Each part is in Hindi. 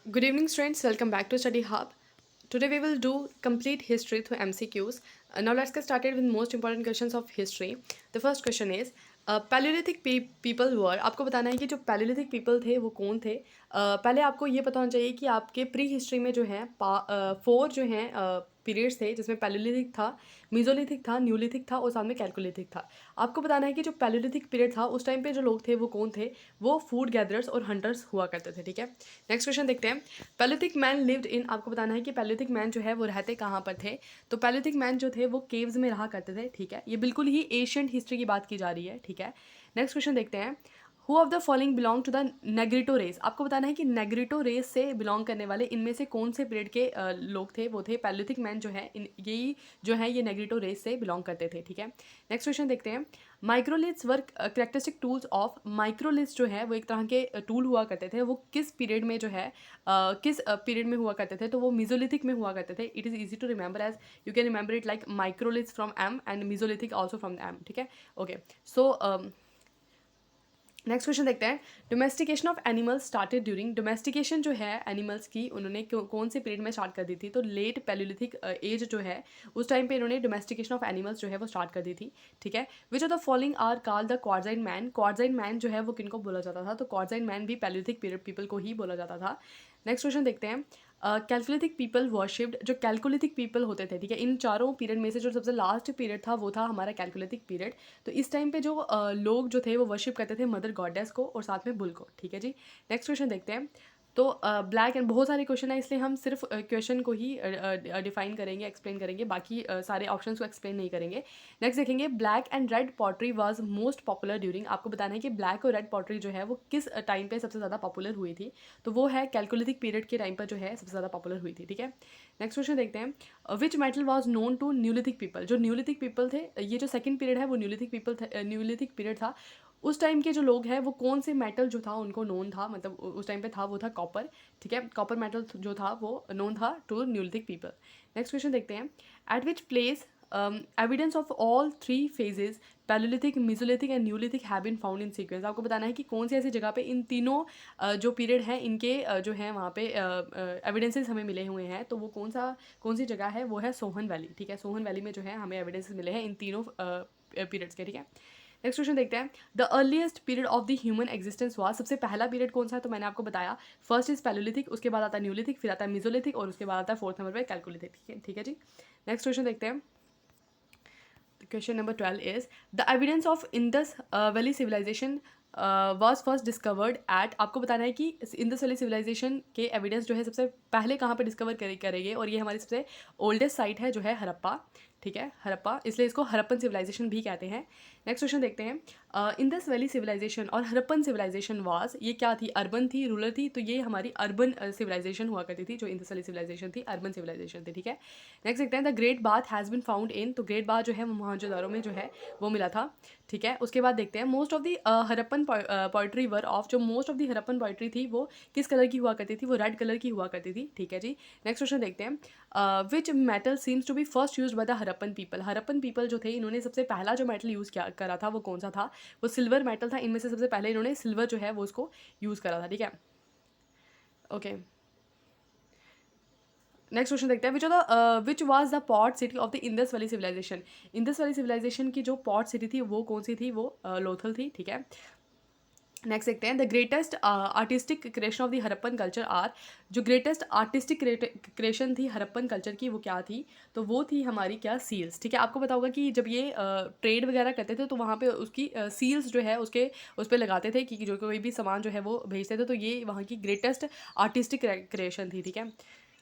Good evening, students. Welcome back to Study Hub. Today we will do complete history through MCQs. Now let's get started with most important questions of history. The first question is Paleolithic people were. आपको बताना है कि जो Paleolithic people थे वो कौन थे. पहले आपको ये पता होना चाहिए कि आपके प्री हिस्ट्री में जो है फोर जो हैं पीरियड्स थे जिसमें पैलोलिथिक था, मीजोलिथिक था, न्यूलिथिक था और साथ में कैल्कोलिथिक था. आपको बताना है कि जो पैलोलिथिक पीरियड था उस टाइम पे जो लोग थे वो कौन थे. वो फूड गैदरर्स और हंटर्स हुआ करते थे. ठीक है. नेक्स्ट क्वेश्चन देखते हैं. Palaeolithic man lived in. आपको बताना है कि पैलोलिथिक मैन जो है वो रहते कहाँ पर थे. तो पैलोलिथिक मैन जो थे वो केव्स में रहा करते थे. ठीक है. ये बिल्कुल ही एशियंट हिस्ट्री की बात की जा रही है. ठीक है. नेक्स्ट क्वेश्चन देखते हैं. Who of the following belong to the Negrito race. आपको बताना है कि नेग्रिटो रेस से बिलोंग करने वाले इनमें से कौन से पीरियड के लोग थे. वो थे पैलोलिथिक मैन जो है यही जो है ये नेग्रिटो रेस से बिलोंग करते थे. ठीक है. नेक्स्ट क्वेश्चन देखते हैं. Microliths were characteristic tools of. Microliths जो है वो एक तरह के टूल हुआ करते थे. वो किस पीरियड में जो है किस पीरियड में हुआ करते थे. तो वो मीजोलिथिक में हुआ करते थे. It is easy to remember as you can remember it like microliths from M and mesolithic also from M. ठीक है. ओके. सो नेक्स्ट क्वेश्चन देखते हैं. Domestication of animals started during. Domestication जो है एनिमल्स की उन्होंने कौन से पीरियड में स्टार्ट कर दी थी. तो लेट पैलोलिथिक एज जो है उस टाइम पे इन्होंने डोमेस्टिकेशन ऑफ एनिमल्स जो है वो स्टार्ट कर दी थी. ठीक है. Which of the following are called the quartzite man. Quartzite man जो है वो किनको बोला जाता था. तो क्वार्जाइन मैन भी पैलोलिथिक पीरियड पीपल को ही बोला जाता था. नेक्स्ट क्वेश्चन देखते हैं. Chalcolithic people worshipped. जो कैल्कुलिथिक पीपल होते थे. ठीक है. इन चारों पीरियड में से जो सबसे लास्ट पीरियड था वो था हमारा कैल्कुलिथिक पीरियड. तो इस टाइम पे जो लोग जो थे वो वर्शिप करते थे मदर गॉडेस को और साथ में बुल को. ठीक है जी. नेक्स्ट क्वेश्चन देखते हैं. तो ब्लैक एंड बहुत सारे क्वेश्चन है इसलिए हम सिर्फ क्वेश्चन को ही डिफाइन करेंगे, एक्सप्लेन करेंगे, बाकी सारे ऑप्शंस को एक्सप्लेन नहीं करेंगे. नेक्स्ट देखेंगे. Black and red pottery was most popular during. आपको बताना है कि ब्लैक और रेड पॉटरी जो है वो किस टाइम पे सबसे ज़्यादा पॉपुलर हुई थी. तो वो है कैलकुलिथिक पीरियड के टाइम पर जो है सबसे ज़्यादा पॉपुलर हुई थी. ठीक है. नेक्स्ट क्वेश्चन देखते हैं. Which metal was known to neolithic people. जो न्यूलिथिक पीपल थे, ये जो सेकंड पीरियड है वो न्यूलिथिक पीपल न्यूलिथिक पीरियड था. उस टाइम के जो लोग हैं वो कौन से मेटल जो था उनको नोन था, मतलब उस टाइम पे था वो था कॉपर. ठीक है. कॉपर मेटल जो था वो नोन था to neolithic people. Next question देखते हैं. At which place evidence of all three phases palaeolithic, mesolithic and neolithic have been found in sequence. आपको बताना है कि कौन सी ऐसी जगह पे इन तीनों जो पीरियड हैं इनके जो है वहाँ पे एविडेंसेस हमें मिले हुए हैं. तो वो कौन सी जगह है. वो है सोहन वैली. ठीक है. सोहन वैली में जो है हमें एविडेंसेस मिले हैं इन तीनों पीरियड्स के. ठीक है. नेक्स्ट क्वेश्चन देखते हैं. The earliest period of the human existence हुआ. सबसे पहला पीरियड कौन सा है. तो मैंने आपको बताया फर्स्ट इज पैलोलिथिक, उसके बाद आता है न्यूलिथिक, फिर आता है मीजोलिथिक और उसके बाद आता है फोर्थ नंबर पे कैलकुलिथिक. ठीक है. ठीक है जी. नेक्स्ट क्वेश्चन देखते हैं. Question number 12 is the evidence of Indus Valley Civilisation was first discovered at. आपको बताना है कि इंडस वैली सिविलाइजेशन के एविडेंस जो है सबसे पहले कहाँ पर डिस्कवर करेंगे. और ये हमारी सबसे ओल्डेस्ट साइट है जो है हरप्पा. ठीक है. हरप्पा, इसलिए इसको हरप्पन सिविलाइजेशन भी कहते हैं. नेक्स्ट क्वेश्चन देखते हैं. इंडस वैली सिविलाइजेशन और हरप्पन सिविलाइजेशन वाज, ये क्या थी. अर्बन थी, रूरल थी. तो ये हमारी अर्बन सिविलाइजेशन हुआ करती थी. जो इंडस वैली सिविलाइजेशन थी अर्बन सिविलाइजेशन थी. ठीक है. नेक्स्ट देखते हैं. The great bath has been found in. तो ग्रेट बाथ जो है मोहनजोदारो में जो है वो मिला था. ठीक है. उसके बाद देखते हैं. Most of the Harappan pottery were of. जो most of the Harappan pottery थी वो किस कलर की हुआ करती थी. वो रेड कलर की हुआ करती थी. ठीक है जी. नेक्स्ट क्वेश्चन देखते हैं. Which metal seems to be first use by the Harappan people. Harappan people जो थे इन्होंने सबसे पहला जो मेटल यूज़ किया करा था वो कौन सा था. वो सिल्वर मेटल था. इनमें से सबसे पहले इन्होंने सिल्वर जो है वो उसको यूज़ करा था. ठीक है. ओके. नेक्स्ट क्वेश्चन देखते हैं. Which was the port city of the Indus Valley Civilisation. Indus Valley Civilisation की जो पॉर्ट सिटी थी वो कौन सी थी. वो लोथल थी. ठीक है. नेक्स्ट देखते हैं. The greatest artistic creation of the Harappan culture are. जो ग्रेटेस्ट आर्टिस्टिक क्रिएशन थी हरप्पन कल्चर की वो क्या थी. तो वो थी हमारी क्या सील्स. ठीक है. आपको पता होगा कि जब ये ट्रेड वगैरह करते थे तो वहाँ पे उसकी सील्स जो है उसके उस पर लगाते थे कि जो कोई भी सामान जो है वो भेजते थे. तो ये वहाँ की ग्रेटेस्ट आर्टिस्टिक क्रिएशन थी. ठीक है.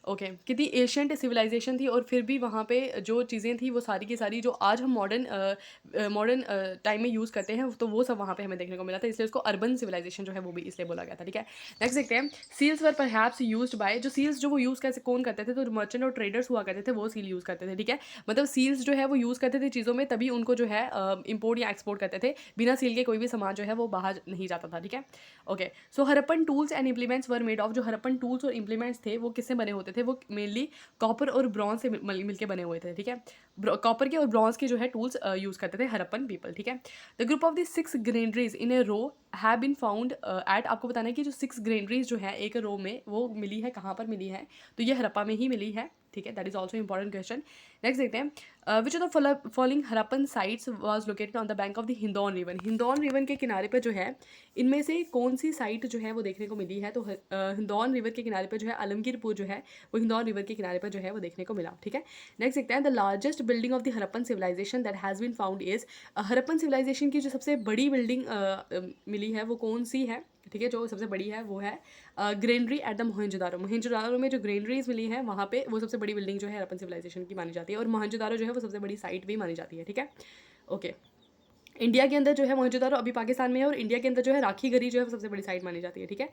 ओके. कितनी एशियंट सिविलाइजेशन थी और फिर भी वहाँ पे जो चीज़ें थी वो सारी की सारी जो आज हम मॉडर्न टाइम में यूज़ करते हैं तो वो सब वहाँ पे हमें देखने को मिला था. इसलिए उसको अर्बन सिविलाइजेशन जो है वो भी इसलिए बोला गया था. ठीक है. नेक्स्ट देखते हैं. Seals were perhaps used by. जो सील्स जो वो यूज़ कैसे कौन करते थे. तो मर्चेंट और ट्रेडर्स हुआ करते थे वो सील यूज़ करते थे. ठीक है. मतलब सील्स जो है वो यूज़ करते थे चीज़ों में तभी उनको जो है इम्पोर्ट या एक्सपोर्ट करते थे. बिना सील के कोई भी सामान जो है वो बाहर नहीं जाता था. ठीक है. Okay. So Harappan tools and implements were made of. जो हरप्पन टूल्स और इम्प्लीमेंट्स थे वो किससे बने होते थे. वो मेनली कॉपर और ब्रॉन्ज से मिलके बने हुए थे. ठीक है. कॉपर के और ब्रॉन्ज के जो है टूल्स यूज़ करते थे हरप्पन पीपल. ठीक है. The group of the 6 granaries in a row have been found at, आपको बताना है कि जो 6 ग्रेनरीज जो है एक रो में वो मिली है, कहाँ पर मिली है, तो ये हड़प्पा में ही मिली है, ठीक है, that is also important question. Next देखते हैं, which of the following Harappan sites was located on the bank of the Hindon river, Hindon river के किनारे पर जो है इनमें से कौन सी साइट जो है वो देखने को मिली है, तो हिंदौन रिवर के किनारे पर जो है आलमगीरपुर जो है वो हिंदौन रिवर के किनारे पर जो है वो देखने को मिला, ठीक है। नेक्स्ट देखते हैं, the largest building of the Harappan civilisation that has been found is, Harappan civilisation की जो सबसे बड़ी बिल्डिंग मिली है वो कौन सी है, ठीक है, जो सबसे बड़ी है वो है granary at the Mohenjodaro, Mohenjodaro में जो ग्रेनरीज मिली है वहाँ पे वो सबसे बड़ी बिल्डिंग जो है हड़प्पन सिविलाइजेशन की मानी जाती है, और मोहनजोदारो जो है वो सबसे बड़ी साइट भी मानी जाती है, ठीक है। ओके, इंडिया के अंदर जो है मोहनजोदारो अभी पाकिस्तान में है, और इंडिया के अंदर जो है राखी गरी जो है वो सबसे बड़ी साइट मानी जाती है, ठीक है।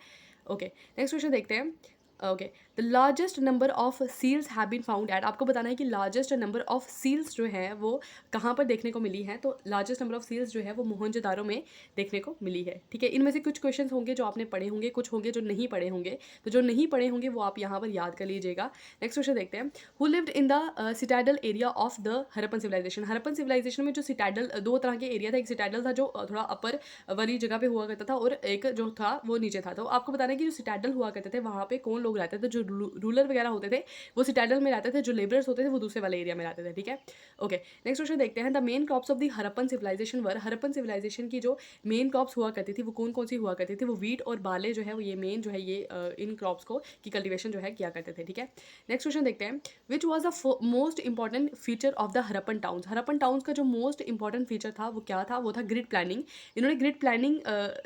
ओके, नेक्स्ट क्वेश्चन देखते हैं। Okay, the largest number of seals have been found at, आपको बताना है कि लार्जेस्ट नंबर ऑफ सील्स जो है वो कहाँ पर देखने को मिली है, तो लार्जेस्ट नंबर ऑफ सील्स जो है वो मोहनजोदारो में देखने को मिली है, ठीक है। इनमें से कुछ क्वेश्चन होंगे जो आपने पढ़े होंगे, कुछ होंगे जो नहीं पढ़े होंगे, तो जो नहीं पढ़े होंगे वो आप यहाँ पर याद कर लीजिएगा। नेक्स्ट क्वेश्चन देखते हैं, who lived in the citadel area of the Harappan civilisation, Harappan civilisation में जो सिटाडल, दो तरह के एरिया था, एक सिटाडल था जो थोड़ा अपर वाली जगह पे हुआ करता था, और एक जो था वो नीचे था, तो आपको बताना है कि जो सिटाडल हुआ करते थे वहाँ पे कौन लोग रहते थे, जो रूलर वगैरह होते थे वो सिटाडल में रहते थे, जो लेबरर्स होते थे वो दूसरे वाले एरिया में रहते थे, ठीक है। ओके, नेक्स्ट क्वेश्चन देखते हैं, the main crops of the Harappan civilisation were, Harappan civilisation की जो मेन क्रॉप्स हुआ करती थी वो कौन कौन सी हुआ करती थी, वो वीट और बाले जो है वो ये मेन जो है ये इन क्रॉप्स को की कल्टिवेशन जो है किया करते थे, ठीक है। नेक्स्ट क्वेश्चन देखते हैं, which was the most important feature of the Harappan towns, Harappan towns का जो मोस्ट इंपॉर्टेंट फीचर था वो क्या था, वो था ग्रिड प्लानिंग। इन्होंने ग्रिड प्लानिंग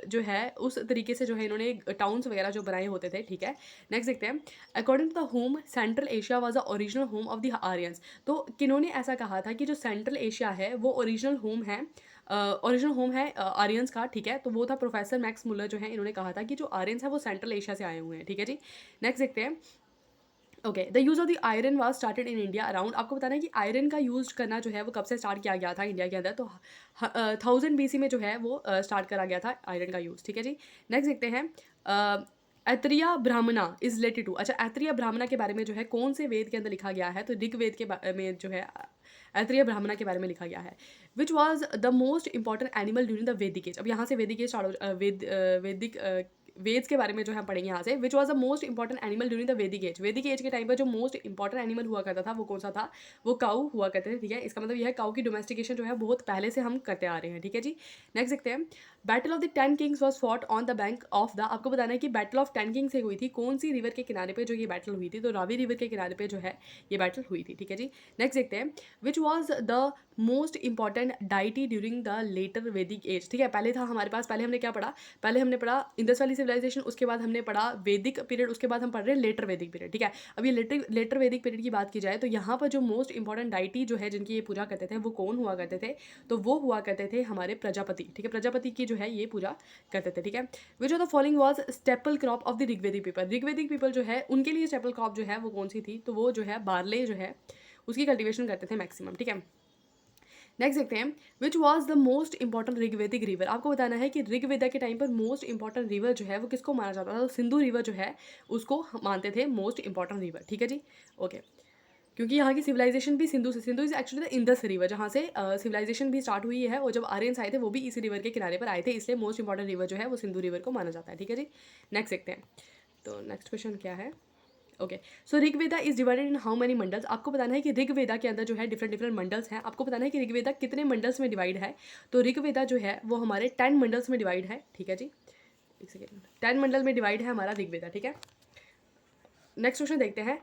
जो है उस तरीके से जो है इन्होंने टाउन्स वगैरह जो बनाए होते थे, ठीक है। नेक्स्ट देखते हैं, according to the home Central Asia was the original home of the Aryans, तो किन्होंने ऐसा कहा था कि जो सेंट्रल एशिया है वो ओरिजिनल होम है, ओरिजिनल होम है आर्यंस का, ठीक है, तो वो था प्रोफेसर मैक्स मुलर जो है इन्होंने कहा था कि जो आर्यंस है वो सेंट्रल एशिया से आए हुए हैं, ठीक है जी। नेक्स्ट देखते हैं, okay, the use of the iron was started in India around, आपको बताना है कि आयरन का यूज़ करना जो है वो कब से स्टार्ट किया गया था इंडिया के अंदर, तो 1000 BC में जो है वो स्टार्ट करा गया था आयरन का यूज़, ठीक है जी। नेक्स्ट देखते हैं, ऐत्रेय ब्राह्मणा इज रिलेटेड टू, अच्छा ऐत्रेय ब्राह्मणा के बारे में जो है कौन से वेद के अंदर लिखा गया है, तो ऋग्वेद के में जो है ऐत्रेय ब्राह्मणा के बारे में लिखा गया है। विच was the most important animal during the वैदिक एज, अब यहाँ से वैदिक एज स्टार्ट हो, वैदिक वेद्स के बारे में जो हम पढ़ेंगे यहाँ से। विच was the most important animal during the वैदिक एज के टाइम पर जो मोस्ट इंपॉर्टेंट एनिमल हुआ करता था वो कौन सा था, वो काऊ हुआ करते थे, ठीक है। इसका मतलब यह है काऊ की डोमेस्टिकेशन जो है बहुत पहले से हम करते आ रहे हैं, ठीक है जी। नेक्स्ट देखते हैं, battle of the 10 Kings was fought on the bank of the, आपको बताना है कि बैटल ऑफ 10 किंग्स से हुई थी, कौन सी रिवर के किनारे पे जो ये बैटल हुई थी, तो रावी रिवर के किनारे पे जो है ये बैटल हुई थी, ठीक है जी। नेक्स्ट देखते हैं, which was the most important deity during the later Vedic age, ठीक है। पहले था हमारे पास, पहले हमने क्या पढ़ा, पहले हमने पढ़ा इंडस वैली सिविलाइजेशन, उसके बाद हमने पढ़ा वैदिक पीरियड, उसके बाद हम पढ़ रहे हैं लेटर वैदिक पीरियड, ठीक है। अब ये लेटर वैदिक पीरियड की बात की जाए तो यहाँ पर जो मोस्ट इंपॉर्टेंट डाइटी जो है जिनकी ये पूजा करते थे वो कौन हुआ करते थे, तो वो हुआ करते थे हमारे प्रजापति, ठीक है, प्रजापति की जो है ये पूजा करते थे, ठीक है। Which of the following was staple crop of the Rigvedic people, Rigvedic people जो है उनके लिए स्टेपल क्रॉप जो है वो कौन सी थी, तो वो जो है बार्ले जो है उसकी कल्टिवेशन करते थे मैक्सिमम, ठीक है। नेक्स्ट देखते हैं, which was the most important Rigvedic river, आपको बताना है कि ऋग्वेदा के टाइम पर मोस्ट इंपॉर्टेंट रिवर जो है वो किसको माना जाता था, तो सिंधु रिवर जो है उसको मानते थे मोस्ट इंपॉर्टेंट रिवर, ठीक है जी। ओके, क्योंकि यहाँ की सिविलाइजेशन भी सिंधु से, Sindhu is actually the Indus river जहाँ से सिविलाइजेशन भी स्टार्ट हुई है, और जब आर्यंस आए थे वो भी इसी रिवर के किनारे पर आए थे, इसलिए मोस्ट इंपॉर्टेंट रिवर जो है वो सिंधु रिवर को माना जाता है, ठीक है जी। नेक्स्ट देखते हैं, तो नेक्स्ट क्वेश्चन क्या है, okay, so Rigveda is divided in how many mandals, आपको बताना है कि ऋग्वेदा के अंदर जो है डिफरेंट डिफरेंट मंडल्स हैं, आपको बताना है कि ऋग्वेदा कितने मंडल्स में डिवाइड है, तो ऋग्वेदा जो है वो हमारे 10 मंडल्स में डिवाइड है, ठीक है जी। एक सेकेंड, 10 मंडल में डिवाइड है हमारा ऋग्वेदा, ठीक है। नेक्स्ट क्वेश्चन देखते हैं,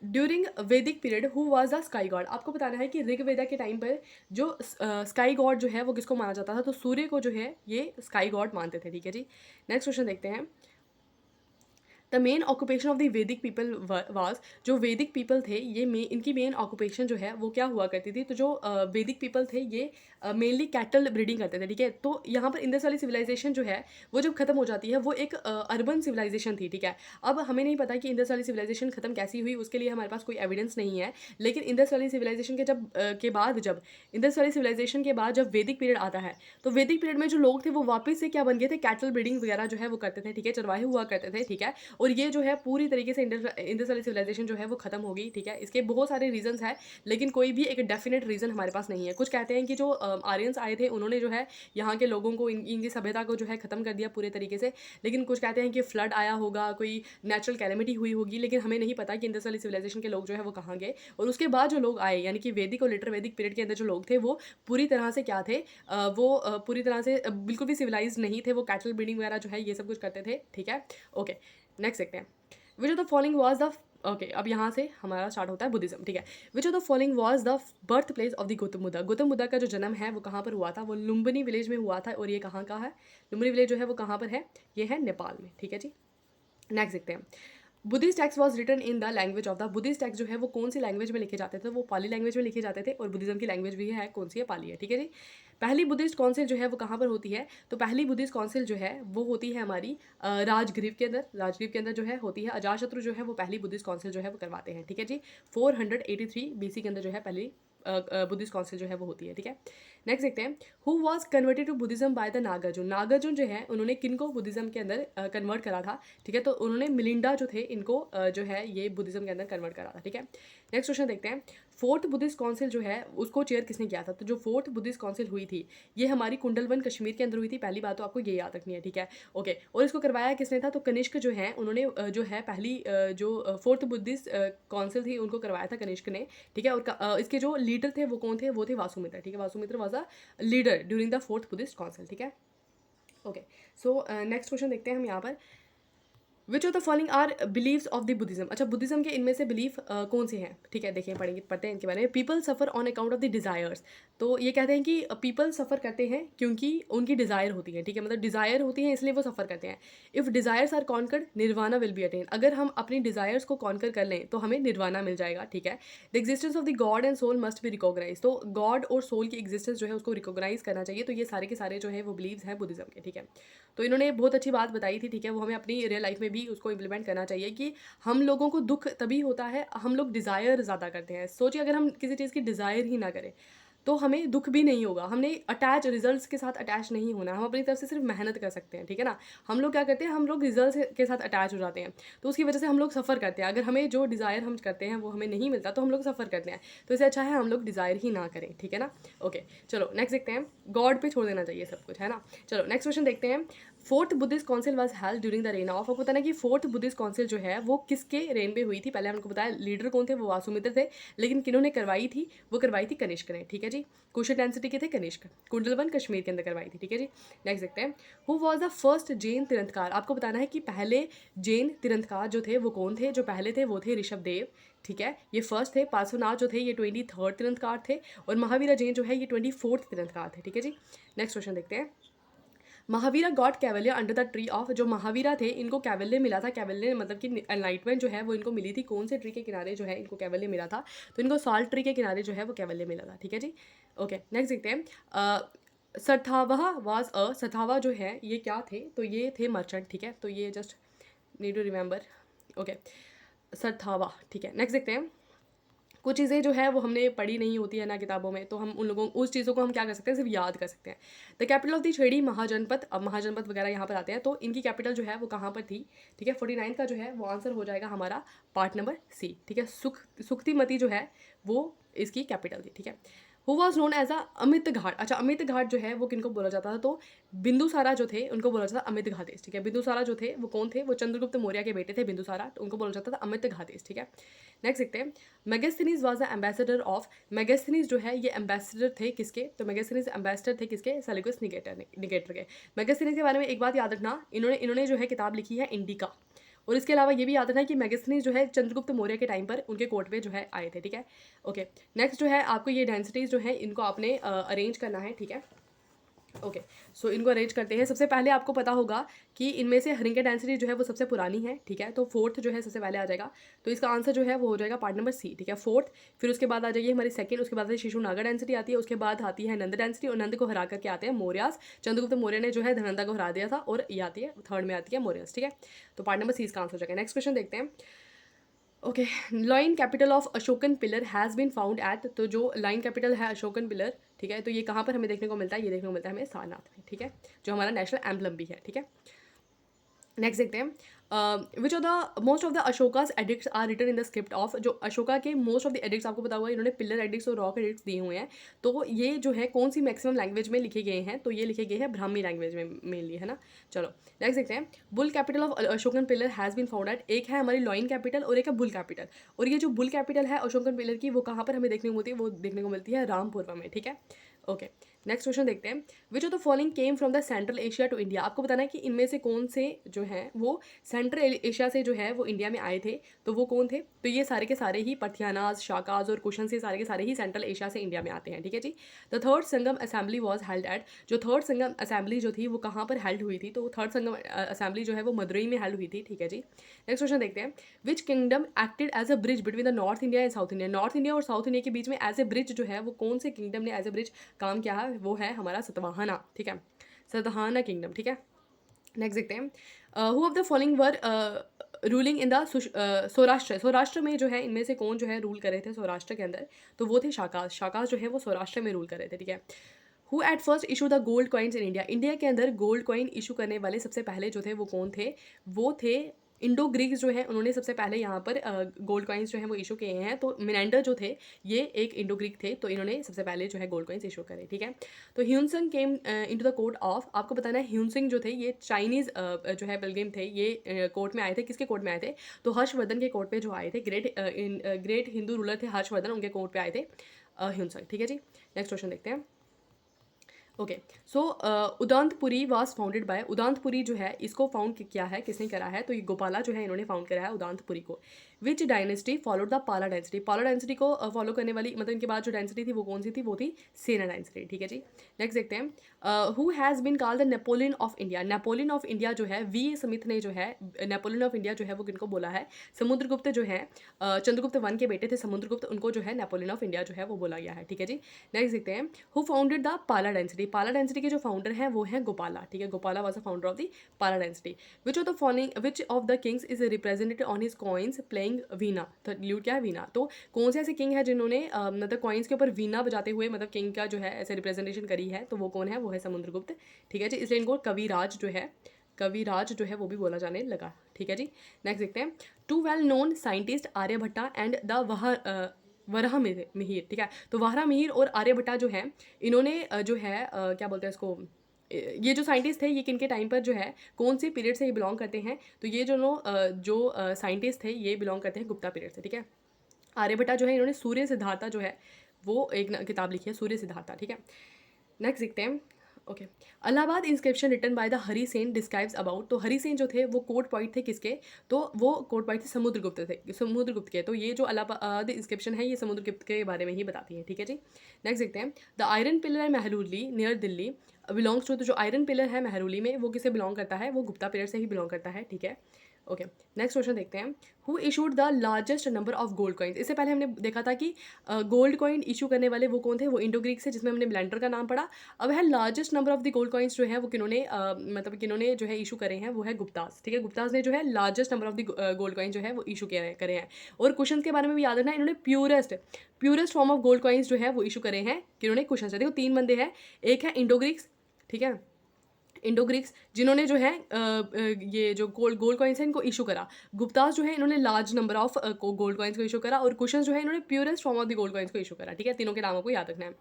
ड्यूरिंग वैदिक period who was the sky God, आपको बताना है कि ऋग्वेदा के टाइम पर जो स्काई गॉड जो है वो किसको माना जाता था, तो सूर्य को जो है ये स्काई गॉड मानते थे, ठीक है जी। नेक्स्ट क्वेश्चन देखते हैं, the main occupation of the वैदिक पीपल वाज, जो वैदिक पीपल थे ये इनकी मेन ऑक्यूपेशन जो है वो क्या हुआ करती थी, तो जो वैदिक पीपल थे ये मेनली कैटल ब्रीडिंग करते थे, ठीक है। तो यहाँ पर इंडस वाली सिविलाइजेशन जो है वो जब खत्म हो जाती है वो एक अर्बन सिविलाइजेशन थी, ठीक है। अब हमें नहीं पता कि इंडस वाली सिविलाइजेशन खत्म कैसी हुई, उसके लिए हमारे पास कोई एविडेंस नहीं है, लेकिन इंडस वाली सिविलाइजेशन के जब इंडस वाली सिविलाइजेशन के बाद जब वैदिक पीरियड आता है तो वैदिक पीरियड में जो लोग थे वो वापस से क्या बन गए थे, कैटल ब्रीडिंग वगैरह जो है वो करते थे, ठीक है, चरवाहे हुआ करते थे, ठीक है। और ये जो है पूरी तरीके से इंडस वैली सिविलाइजेशन जो है वो खत्म हो गई, ठीक है। इसके बहुत सारे रीजंस हैं, लेकिन कोई भी एक डेफिनेट रीज़न हमारे पास नहीं है। कुछ कहते हैं कि जो आर्यंस आए थे उन्होंने जो है यहाँ के लोगों को इनकी सभ्यता को जो है ख़त्म कर दिया पूरे तरीके से, लेकिन कुछ कहते हैं कि फ्लड आया होगा, कोई नेचुरल कैलेमिटी हुई होगी, लेकिन हमें नहीं पता कि इंडस वैली सिविलाइजेशन के लोग जो है वो कहाँ गए। और उसके बाद जो लोग आए यानी कि वैदिक और लिटर वैदिक पीरियड के अंदर जो लोग थे वो पूरी तरह से क्या थे, वो पूरी तरह से बिल्कुल भी सिविलाइज नहीं थे, वो कैटल ब्रीडिंग वगैरह जो है ये सब कुछ करते थे, ठीक है। ओके, नेक्स्ट देखते हैं। Which of the following was the okay अब यहाँ से हमारा स्टार्ट होता है बुद्धिज्म, ठीक है। Which of the following was the birth place of the Gautam Buddha. Gautam Buddha का जो जन्म है वो कहाँ पर हुआ था, वो लुम्बिनी विलेज में हुआ था। और ये कहाँ का है, लुम्बिनी विलेज जो है वो कहाँ पर है, ये है नेपाल में, ठीक है जी। नेक्स्ट देखते हैं। Buddhist text was written in the language of the. Buddhist text जो है वो कौन सी लैंग्वेज में लिखे जाते थे, वो पाली लैंग्वेज में लिखे जाते थे। और बुद्धिज्म की लैंग्वेज भी है कौन सी है, पाली है, ठीक है जी। पहली बुद्धिस्ट काउंसिल जो है वो कहाँ पर होती है, तो पहली बुद्धिस्ट काउंसिल जो है वो होती है हमारी राजगृह के अंदर। राजगृह के अंदर जो है होती है, अजातशत्रु जो है वो पहली बुद्धिस्ट काउंसिल जो है वो करवाते हैं, ठीक है जी। 483 BC के अंदर जो है पहली बुद्धिस्ट काउंसिल जो है वो होती है, ठीक है। नेक्स्ट देखते हैं। Who was converted to Buddhism by the Nagarjuna. Nagarjuna जो है उन्होंने किनको बुद्धिज्म के अंदर कन्वर्ट करा था, ठीक है। तो उन्होंने मिलिंडा जो थे इनको जो है ये बुद्धिज्म के अंदर कन्वर्ट करा था, ठीक है। नेक्स्ट क्वेश्चन देखते हैं। फोर्थ बुद्धिस्ट काउंसिल जो है उसको चेयर किसने किया था, तो जो फोर्थ बुद्धिस्ट काउंसिल हुई थी ये हमारी कुंडलवन कश्मीर के अंदर हुई थी। पहली बात तो आपको ये याद रखनी है, ठीक है। ओके, और इसको करवाया किसने था, तो कनिष्क जो है उन्होंने जो है पहली जो फोर्थ बुद्धिस्ट काउंसिल थी उनको करवाया था कनिष्क ने, ठीक है। और इसके जो लीडर थे वो कौन थे, वो थे वासुमित्र, ठीक है। Vasumitra was a leader during the fourth Buddhist council, ठीक है। ओके, सो नेक्स्ट क्वेश्चन देखते हैं हम यहाँ पर। Which of the following are believes of the Buddhism. अच्छा, बुद्धिज्म के इनमें से बिलीफ कौन से हैं, ठीक है। देखिए पढ़ते हैं इनके बारे में। People suffer on account of the desires. तो ये कहते हैं कि पीपल सफ़र करते हैं क्योंकि उनकी डिज़ायर होती है, ठीक है। मतलब डिज़ायर होती है इसलिए वो सफ़र करते हैं। If desires are conquered nirvana will be attained. अगर हम अपनी डिज़ायर्स को कॉन्कर कर लें तो हमें निर्वाणा मिल जाएगा, ठीक है। The existence of the god and soul must be recognise. तो गॉड और सोल की एग्जिस्टेंस जो है उसको रिकॉग्नाइज करना चाहिए। तो ये सारे के सारे जो है वो बिलीव्स हैं बुद्धिज्म के, ठीक है। तो इन्होंने बहुत अच्छी बात बताई थी, ठीक है। वो हमें अपनी रियल लाइफ में भी उसको इम्प्लीमेंट करना चाहिए कि हम लोगों को दुख तभी होता है, हम लोग डिज़ायर ज़्यादा करते हैं। सोचिए अगर हम किसी चीज़ की डिज़ायर ही ना करें तो हमें दुख भी नहीं होगा। हमने अटैच रिजल्ट्स के साथ अटैच नहीं होना, हम अपनी तरफ से सिर्फ मेहनत कर सकते हैं, ठीक है ना। हम लोग क्या करते हैं, हम लोग रिजल्ट्स के साथ अटैच हो जाते हैं, तो उसकी वजह से हम लोग सफ़र करते हैं। अगर हमें जो डिज़ायर हम करते हैं वो हमें नहीं मिलता तो हम लोग सफ़र करते हैं। तो इससे अच्छा है हम लोग डिज़ायर ही ना करें, ठीक है ना। ओके, चलो नेक्स्ट देखते हैं। गॉड पे छोड़ देना चाहिए सब कुछ, है ना। चलो नेक्स्ट क्वेश्चन देखते हैं। Fourth Buddhist council was held during the reign of. आपको पता ना कि फोर्थ बुद्धिस्ट काउंसिल जो है वो किसके रेन पे हुई थी। पहले हमको बताया लीडर कौन थे, वो वासुमित्र थे, लेकिन किन्होंने करवाई थी, वो करवाई थी कनिष्क ने, ठीक है जी। कुशल डेंसिटी के थे कनिष्क, कुंडलवन कश्मीर के अंदर करवाई थी, ठीक है जी। नेक्स्ट देखते हैं। Who was the first Jan तीर्थंकर। आपको बताना है कि पहले जैन तीर्थंकर जो थे वो कौन थे। जो पहले थे वो थे ऋषभदेव, ठीक है, ये फर्स्ट थे। पार्श्वनाथ जो थे ये 23rd तीर्थंकर थे, और महावीरा जैन जो है ये 24th तीर्थंकर थे, ठीक है जी। नेक्स्ट क्वेश्चन देखते हैं। Mahavira got Cavalier under the tree of. जो महावीरा थे इनको कैवल्य मिला था। कैवल्य मतलब कि एनलाइटमेंट जो है वो इनको मिली थी कौन से ट्री के किनारे जो है इनको कैवल्य मिला था, तो इनको साल्ट ट्री के किनारे जो है वो कैवल्य मिला था, ठीक है जी। ओके, नेक्स्ट देखते हैं। सथावा वाज अ। सथावा जो है ये क्या थे, तो ये थे मर्चेंट, ठीक है। तो ये just need to remember, okay, सथावा, ठीक है। नेक्स्ट देखते हैं। कुछ चीज़ें जो है वो हमने पढ़ी नहीं होती है ना किताबों में, तो हम उन लोगों उस चीज़ों को हम क्या कर सकते हैं, सिर्फ याद कर सकते हैं। द कैपिटल ऑफ द छेड़ी महाजनपद। अब महाजनपद वगैरह यहाँ पर आते हैं, तो इनकी कैपिटल जो है वो कहाँ पर थी, ठीक है। 49 का जो है वो आंसर हो जाएगा हमारा पार्ट नंबर सी, ठीक है। सुख्तीमती जो है वो इसकी कैपिटल थी, ठीक है। Who was known as a Amit Ghat. अच्छा, अमित घाट जो है वो किनको बोला जाता था, तो बिंदुसारा जो थे उनको बोला जाता था अमित घातेश, ठीक है। बिंदुसारा जो थे वो कौन थे, वो चंद्रगुप्त मौर्य के बेटे थे बिंदुसारा, तो उनको बोला जाता था अमित घातेश, ठीक है। नेक्स्ट देखते हैं। Megasthenes was the ambassador of. Megasthenes जो है ये एम्बेसडर थे किसके, तो मेगास्थनीज एम्बेसडर थे किसके, सेल्यूकस निकेटर के। मेगास्थनीज के बारे में एक बात याद रखना, इन्होंने जो है किताब लिखी है इंडिका। और इसके अलावा ये भी याद रखना कि मेगास्थनीज जो है चंद्रगुप्त मौर्य के टाइम पर उनके कोर्ट पे जो है आए थे, ठीक है। ओके, नेक्स्ट जो है आपको ये डेंसिटीज जो है इनको आपने अरेंज करना है, ठीक है। ओके, सो इनको अरेंज करते हैं। सबसे पहले आपको पता होगा कि इनमें से हरिंका डेंसिटी जो है वो सबसे पुरानी है, ठीक है। तो फोर्थ जो है सबसे पहले आ जाएगा, तो इसका आंसर जो है वो हो जाएगा पार्ट नंबर सी, ठीक है, फोर्थ। फिर उसके बाद आ जाएगी हमारी सेकंड, उसके बाद शिशु नागा डेंसिटी आती है, उसके बाद आती है नंद डेंसिटी, और नंद को हरा करके आते हैं मौर्यास। चंद्रगुप्त मौर्य ने जो है धनंदा को हरा दिया था, और ये आती है थर्ड में आती है मौर्यास, ठीक है। तो पार्ट नंबर सी इसका आंसर हो जाएगा। नेक्स्ट क्वेश्चन देखते हैं। Okay, lion capital of Ashokan pillar has been found at. तो जो लाइन कैपिटल है अशोकन पिलर, ठीक है, तो ये कहाँ पर हमें देखने को मिलता है, ये देखने को मिलता है हमें सारनाथ में, ठीक है, जो हमारा नेशनल एम्बलम भी है, ठीक है। नेक्स्ट देखते हैं। Which of the most of the Ashoka's edicts are written in the script of, जो अशोका के मोस्ट ऑफ द एडिक्ट्स आपको पता हुआ इन्होंने पिलर एडिक्ट्स और रॉक एडिक्ट्स दिए हुए हैं, तो ये जो है कौन सी मैक्सिमम लैंग्वेज में लिखे गए हैं, तो ये लिखे गए हैं ब्राह्मी लैंग्वेज में मेनली, है ना। चलो नेक्स्ट देखते हैं। Bull capital of Ashokan pillar has been found at, एक है हमारी लॉइन कैपिटल और एक है बुल कैपिटल, और ये जो बुल कैपिटल है अशोकन पिलर की वो कहाँ पर हमें देखने को मिलती है, वो देखने को मिलती है रामपुरवा में, ठीक है। ओके नेक्स्ट क्वेश्चन देखते हैं। Which of the following came from the Central Asia to India, आपको बताना है कि इनमें से कौन से जो हैं वो सेंट्रल एशिया से जो है वो इंडिया में आए थे, तो वो कौन थे, तो ये सारे के सारे ही पथियानाज, शाकाज और कुशन से सारे के सारे ही सेंट्रल एशिया से इंडिया में आते हैं, ठीक है जी। The third Sangam assembly was held at, जो थर्ड संगम असेंबली जो थी वो कहाँ पर हेल्ड हुई थी, तो थर्ड संगम असेंबली जो है वो मदुरई में हेल्ड हुई थी, ठीक है जी। नेक्स्ट क्वेश्चन देखते हैं। Which kingdom acted as a bridge between the north India and south India, north India और साउथ इंडिया के बीच में एज ए ब्रिज जो है वो कौन से किंगडम ने एज ए ब्रिज काम किया है, वो है हमारा सतवाहना, ठीक है, सतवाहना किंगडम, ठीक है। नेक्स्ट देखते हैं। Who of the following were ruling in the Saurashtra, Saurashtra में जो है इनमें से कौन जो है रूल कर रहे थे सौराष्ट्र के अंदर, तो वो थे शाकाज, शाकाज जो है वो सौराष्ट्र में रूल कर रहे थे, ठीक है। Who at first issue the gold coins in India, India के अंदर गोल्ड कॉइन इशू करने वाले सबसे पहले जो थे वो कौन थे, वो थे इंडो ग्रीक्स जो है, उन्होंने सबसे पहले यहाँ पर गोल्ड कॉइन्स जो है वो इशू किए हैं, तो मिनेंडर जो थे ये एक इंडो ग्रीक थे, तो इन्होंने सबसे पहले जो है गोल्ड कॉइन्स इशू करे, ठीक है। तो Hiuen Tsang came into the court of, आपको बताना है ह्यूनसिंग जो थे ये चाइनीज़ जो है पिलग्रिम थे, ये कोर्ट में आए थे, किसके कोर्ट में आए थे, तो हर्षवर्धन के कोर्ट पे जो आए थे, ग्रेट हिंदू रूलर थे हर्षवर्धन, उनके कोर्ट पे आए थे ह्यूनसंग, ठीक है जी। नेक्स्ट क्वेश्चन देखते हैं। Okay so Udantapuri was founded by, Udantapuri जो है इसको फाउंड किया है, किसने करा है, तो ये गोपाला जो है इन्होंने फाउंड करा है उदांतपुरी को। विच dynasty followed the Pala dynasty, Pala dynasty को फॉलो करने वाली मतलब इनके बाद जो डायनेस्टी थी वो कौन सी थी, वो थी सेना डायनेस्टी, ठीक है जी। नेक्स्ट देखते हैं। Who has been called the Napoleon of India, Napoleon of India जो है वी स्मिथ ने जो है नेपोलियन ऑफ इंडिया जो है वो किनको बोला है, समुद्रगुप्त जो है चंद्रगुप्त वन के बेटे थे समुद्रगुप्त, उनको जो है नेपोलियन ऑफ इंडिया जो है वो बोला गया है, ठीक है जी। नेक्स्ट देखते हैं। Who founded the Pala dynasty, Pala dynasty के जो फाउंडर हैं वो हैं गोपाला, ठीक है, Gopala was the founder of the Pala dynasty. Which of the following which of the kings is represented on his coins playing veena, तो ल्यूट क्या है, वीणा, तो कौन से ऐसे किंग है जिन्होंने मतलब कॉइन्स के ऊपर वीणा बजाते हुए मतलब किंग का जो है ऐसे रिप्रेजेंटेशन करी है, तो वो कौन है, वो है समुद्रगुप्त, ठीक है जी। इसलिए इनको कविराज जो है, कविराज जो है वो भी बोला जाने लगा, ठीक है जी। नेक्स्ट देखते हैं। Two well known scientist Aryabhatta and the Varaha Mihir, ठीक है, तो वाहरा मिहिर और आर्यभट्टा जो है इन्होंने जो है क्या बोलते हैं इसको, ये जो साइंटिस्ट थे ये किन के टाइम पर जो है कौन से पीरियड से ये बिलोंग करते हैं, तो ये जो साइंटिस्ट थे ये बिलोंग करते हैं गुप्ता पीरियड से, ठीक है। आर्यभट्टा जो है इन्होंने सूर्य सिद्धार्था जो है वो एक किताब लिखी है सूर्य सिद्धार्था, ठीक है। नेक्स्ट देखते हैं। Okay Allahabad inscription written by the Hari Sen describes about, तो हरि सेन जो थे वो कोर्ट पॉइंट थे किसके, तो वो कोर्ट पॉइंट थे समुद्रगुप्त थे, समुद्रगुप्त के, तो ये जो अलाहाबाद इंस्क्रिप्शन है ये समुद्रगुप्त के बारे में ही बताती है, ठीक है जी। नेक्स्ट देखते हैं। द आयरन पिलर है मेहरूली नियर दिल्ली बिलोंग्स टू, तो जो आयरन पिलर है मेहरूली में वो किसे बिलोंग करता है, वो गुप्ता पीरियड से ही बिलोंग करता है, ठीक है। ओके नेक्स्ट क्वेश्चन देखते हैं। Who issued the largest number of gold coins, इससे पहले हमने देखा था कि गोल्ड कॉइन इशू करने वाले वो कौन थे, वो इंडो ग्रीक से, जिसमें हमने ब्लेंडर का नाम पढ़ा। अब है largest number of the gold coins जो है वो किन्होंने मतलब किन्होंने जो है इशू करे हैं, वो है गुप्तास, ठीक है, गुप्तास ने जो है largest number of the gold coin जो है वो इशू करे हैं। और क्वेश्चन के बारे में भी याद रखना, इन्होंने purest form of gold coins जो है वो इशू करे हैं, किन्होंने क्वेश्चन से, देखो 3 बंदे हैं, एक है इंडो ग्रीक्स, ठीक है, इंडो ग्रीक्स जिन्होंने जो है ये जो गोल्ड कॉइन्स हैं इनको इशू करा, गुप्तास जो है इन्होंने large number of gold coins को इशू करा, और कुशन जो है इन्होंने purest form of the gold coins को इशू करा, ठीक है, तीनों के नामों को याद रखना है।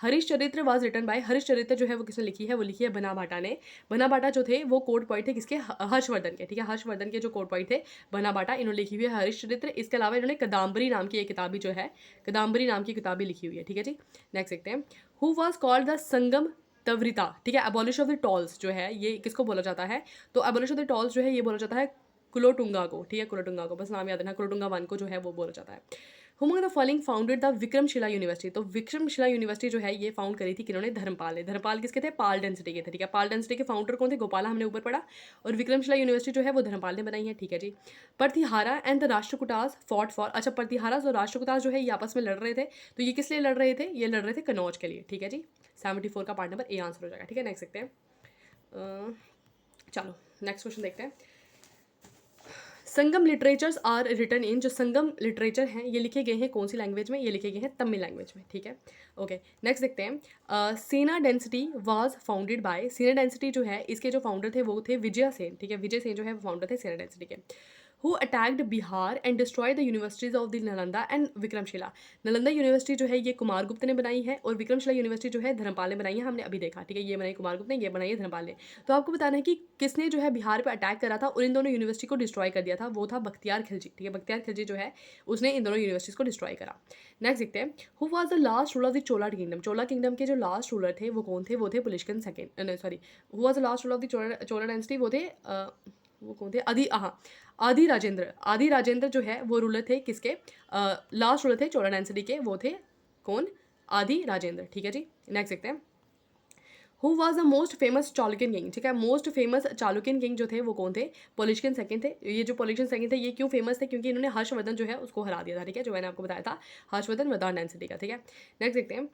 हरीश चरित्र वाज रिटन बाय, हरीश चरित्र जो है वो किसने लिखी है, वो लिखी है बना भाटा ने। बना भाटा जो थे वो कोर्ट पॉइंट थे किसके, हर्षवर्धन के, ठीक है, हर्षवर्धन के जो कोर्ट पॉइंट थे बना भाटा, इन्होंने लिखी हुई है हरीश चरित्र। इसके अलावा इन्होंने कदाम्बरी नाम की एक किताब भी जो है, कदाम्बरी नाम की किताब भी लिखी हुई है, ठीक है जी। नेक्स्ट देखते हैं। हु वॉज कॉल्ड द संगम तवरिता, ठीक है, एबॉलिश ऑफ द टॉल्स जो है ये किसको बोला जाता है, तो एबॉलिश ऑफ द टॉल्स जो है ये बोला जाता है कुलोटुंगा को, ठीक है, कुलोटुंगा को, बस नाम याद रखना, कुलोटुंगा वन को जो है वो बोला जाता है। Who among the following founded the Vikramshila university, तो विक्रमशिला यूनिवर्सिटी जो है ये फाउंड करी थी किन्होंने, धर्मपाल ने। धर्मपाल किसके थे, पाल डेंसिटी के थे, ठीक है, पाल डेंसिटी के फाउंडर कौन थे, गोपाला, हमने ऊपर पढ़ा, और विक्रमशिला यूनिवर्सिटी जो है वो धर्मपाल ने बनाई है, ठीक है जी। Pratihara and the Rashtrakutas fought for, अच्छा प्रतिहारा और राष्ट्रकूटास जो है ये आपस में लड़ रहे थे, तो ये किस लिए लड़ रहे थे, ये लड़ रहे थे कनौज के लिए, ठीक है जी। 74 का पार्ट नंबर ए आंसर हो जाएगा, ठीक है। नेक्स्ट देखते हैं। चलो नेक्स्ट क्वेश्चन देखते हैं। संगम लिटरेचर्स आर रिटन इन, जो संगम लिटरेचर हैं ये लिखे गए हैं कौन सी लैंग्वेज में, ये लिखे गए हैं तमिल लैंग्वेज में, ठीक है। ओके, नेक्स्ट देखते हैं। सेना डेंसिटी वाज फाउंडेड बाय, सेना डेंसिटी जो है इसके जो फाउंडर थे वो थे विजय सेन, ठीक है। विजय सेन जो है वो फाउंडर थे सेना डेंसिटी के। Who attacked Bihar and destroyed the universities of the Nalanda and Vikramshila. Nalanda university जो है ये कुमारगुप्त ने बनाई है, और विक्रमशिला यूनिवर्सिटी जो है धर्मपाल ने बनाई है, हमने अभी देखा, ठीक है। ये बनाई कुमारगुप्त ने, ये बनाई है धर्मपाल ने। तो आपको बताना है कि किसने जो है बिहार पर अटैक करा था और इन दोनों यूनिवर्सिटी को डिस्ट्रॉय कर दिया था, वो था बख्तियार खिलजी, ठीक है। बख्तियार खिलजी जो है उसने इन दोनों यूनिवर्सिटीज को डिस्ट्रॉय करा। नेक्स्ट देखते हैं, who was the last ruler of the Chola kingdom. Chola kingdom के जो लास्ट रूलर थे वो कौन थे, वो थे Pulakeshin second, sorry, who was the last ruler of the Chola dynasty, वो थे वो कौन थे, आदि राजेंद्र। आदि राजेंद्र जो है वो रूलर थे किसके, लास्ट रूलर थे चोला डायनेस्टी के, वो थे कौन, आदि राजेंद्र, ठीक है जी। नेक्स्ट देखते हैं, who was the most famous Chalukyan king, ठीक है। मोस्ट फेमस चालुक्यन किंग जो थे वो कौन थे, पोलिशकन सेकंड थे। ये जो पोलिशकन सेकंड थे ये क्यों फेमस थे, क्योंकि इन्होंने हर्षवर्धन जो है उसको हरा दिया था, ठीक है, जो मैंने आपको बताया था, हर्षवर्धन वर्धमान डायनेस्टी का, ठीक है। नेक्स्ट देखते हैं,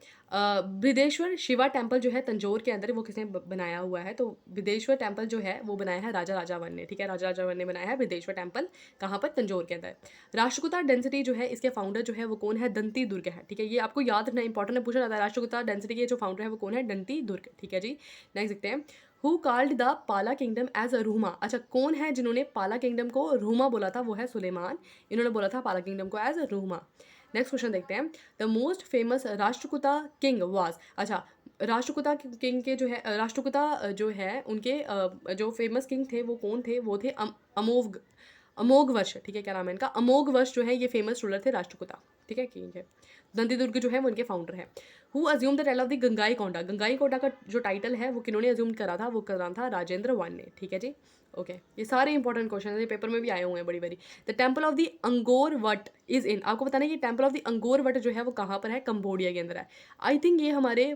बृहदेश्वर शिवा टेम्पल जो है तंजौर के अंदर, वो किसने बनाया हुआ है, तो बृहदेश्वर टेम्पल जो है वो बनाया है राजा राजावन ने, ठीक है। राजा राजावन ने बनाया है बृहदेश्वर टेम्पल, कहाँ पर, तंजौर के अंदर। राष्ट्रकूटा डेंसिटी जो है इसके फाउंडर जो है वो कौन है, दंती दुर्ग है, ठीक है। ये आपको याद रखना इंपॉर्टेंट है, पूछा जाता है राष्ट्रकूटा डेंसिटी के जो फाउंडर है वो कौन है, दंती दुर्ग, ठीक है जी। नेक्स्ट देखते हैं, हु कॉल्ड द पाला किंगडम एज अ रूमा। अच्छा, कौन है जिन्होंने पाला किंगडम को रूमा बोला था, वो है सुलेमान, इन्होंने बोला था पाला किंगडम को as a Ruhma. Next question देखते हैं, the most famous Rashtrakuta king was, अच्छा, राष्ट्रकूटा किंग के जो है, राष्ट्रकूटा जो है उनके जो फेमस किंग थे वो कौन थे, वो थे अमोघ अमोघ वर्ष, ठीक है। क्या नाम है इनका, अमोघ वर्ष जो है ये फेमस रूलर थे राष्ट्रकूटा, ठीक है, किंग है। दंती दुर्ग जो है वो इनके फाउंडर है। Who assumed the title of the Gangaikonda. Gangaikonda का जो टाइटल है वो किन्होंने अज्यूम करा था, वो करा था राजेंद्र वन ने, ठीक है जी। ओके, ये सारे इंपॉर्टेंट क्वेश्चन है, ये पेपर में भी आए हुए हैं बड़ी बड़ी। The temple of the Angkor Wat is in, आपको बताना है कि temple of the Angkor Wat जो है वो कहाँ पर है, कंबोडिया के अंदर है। आई थिंक ये हमारे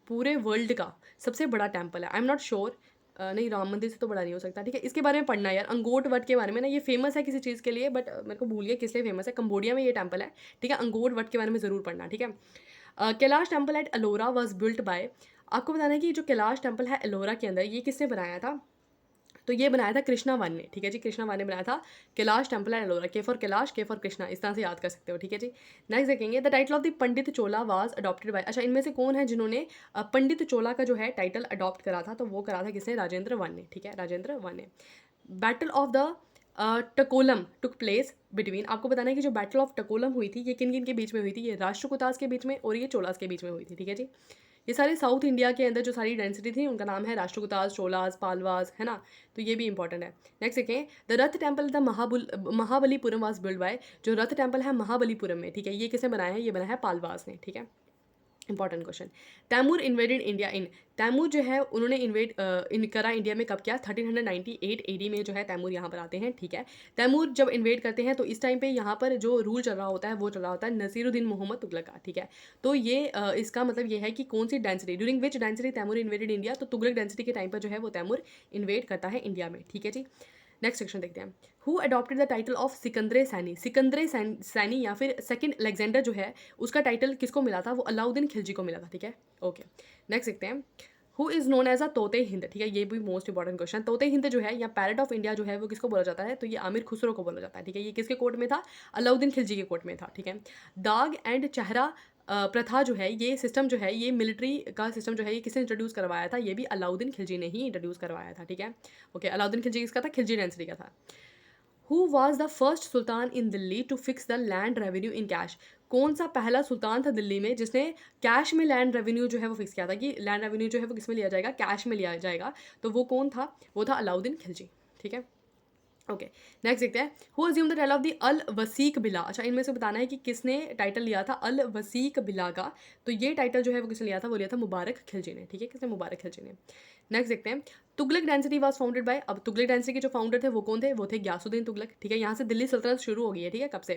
पूरे वर्ल्ड का सबसे बड़ा टेम्पल है, आई एम नॉट श्योर, नहीं, राम मंदिर से तो बड़ा नहीं हो सकता, ठीक है। इसके बारे में पढ़ना है यार, अंगोट वट के बारे में ना, ये फेमस है किसी चीज़ के लिए, बट मेरे को भूल गया किस लिए फेमस है। कंबोडिया में ये टेम्पल है, ठीक है। अंगोट वट के बारे में ज़रूर पढ़ना, ठीक है। Kailash temple at Ellora was built by, आपको बताना है कि जो कैलाश टेम्पल है एलोरा के अंदर ये किसने बनाया था, तो ये बनाया था कृष्णा वन ने, ठीक है जी। कृष्णा वन ने बनाया था कैलाश टेम्पल एट एलोरा, के फॉर कैलाश, के फॉर कृष्णा, इस तरह से याद कर सकते हो, ठीक है जी। नेक्स्ट देखेंगे, the title of the Pandit Chola was adopted by, अच्छा, इनमें से कौन है जिन्होंने पंडित चोला का जो है टाइटल अडॉप्ट करा था, तो वो करा था किसने, राजेंद्र वन ने, ठीक है, राजेंद्र वन ने। Battle of the Takkolam took place between, आपको बताना है कि जो बैटल ऑफ टकोलम हुई थी ये किन किन के बीच में हुई थी, ये राष्ट्रकूटास के बीच में और ये चोलास के बीच में हुई थी, ठीक है जी। ये सारे साउथ इंडिया के अंदर जो सारी डेंसिटी थी उनका नाम है राष्ट्रकूटास, चोलास, पालवास, है ना, तो ये भी इंपॉर्टेंट है। नेक्स्ट देखें, the Rath temple the Mahabalipuram was build bye, जो रथ टेम्पल है महाबलीपुरम में, ठीक है, ये किसने बनाया है, ये बनाया है पालवास ने, ठीक है। Important question, Timur invaded India in, Timur जो है उन्होंने इन करा इंडिया में कब किया, 1398 एडी में जो है तैमूर यहाँ पर आते हैं, ठीक है। तैमूर जब इन्वेड करते हैं तो इस टाइम पे यहाँ पर जो रूल चल रहा होता है वो चल रहा होता है नसीरुद्दीन मोहम्मद तुगलक का, ठीक है। तो ये इसका मतलब ये है कि कौन सी dynasty, during which dynasty Timur invaded India, तो तुगलक डेंसिटी के टाइम पर जो है वो तैमूर इन्वेड करता है इंडिया में, ठीक है जी। नेक्स्ट सेक्शन देखते हैं, who adopted the title of Sikandare Sani, Sikandare Sani या फिर सेकंड अलेक्जेंडर जो है उसका टाइटल किसको मिला था, वो अलाउद्दीन खिलजी को मिला था, ठीक है। ओके, नेक्स्ट देखते हैं, who is known as a Tuti Hind, ठीक है, ये भी मोस्ट इंपॉर्टेंट क्वेश्चन। तोते हिंद जो है या पैरट ऑफ इंडिया जो है वो किसको बोला जाता है, तो ये आमिर खुसरो को बोला जाता है, ठीक है। ये किसके कोर्ट में था, अलाउद्दीन खिलजी के कोर्ट में था, ठीक है। दाग एंड चेहरा प्रथा जो है, ये सिस्टम जो है, ये मिलिट्री का सिस्टम जो है ये किसने इंट्रोड्यूस करवाया था, ये भी अलाउद्दीन खिलजी ने ही इंट्रोड्यूस करवाया था, ठीक है। ओके, अलाउद्दीन खिलजी किसका था, खिलजी डेंसिटी का था। Who was the first sultan in Delhi to fix the land revenue in cash, कौन सा पहला सुल्तान था दिल्ली में जिसने कैश में लैंड रेवेन्यू जो है वो फिक्स किया था, कि लैंड रेवेन्यू जो है वो किस में लिया जाएगा, कैश में लिया जाएगा, तो वो कौन था, वो था अलाउद्दीन खिलजी, ठीक है। ओके, नेक्स्ट देखते हैं, who assumed the title of the Al Wasiq Billah, अच्छा, इनमें से बताना है कि किसने टाइटल लिया था अल वसीक बिला का, तो ये टाइटल जो है वो किसने लिया था, वो लिया था मुबारक खिलजी ने, ठीक है, किसने, मुबारक खिलजी ने। नेक्स्ट देखते हैं, Tughlaq density was founded bye, अब तुगलक डेंसिटी के जो फाउंडर थे वो कौन थे, वो थे ग्यासुद्दीन तुगलक, ठीक है। यहाँ से दिल्ली सल्तनत शुरू हो गई है, ठीक है, कब से,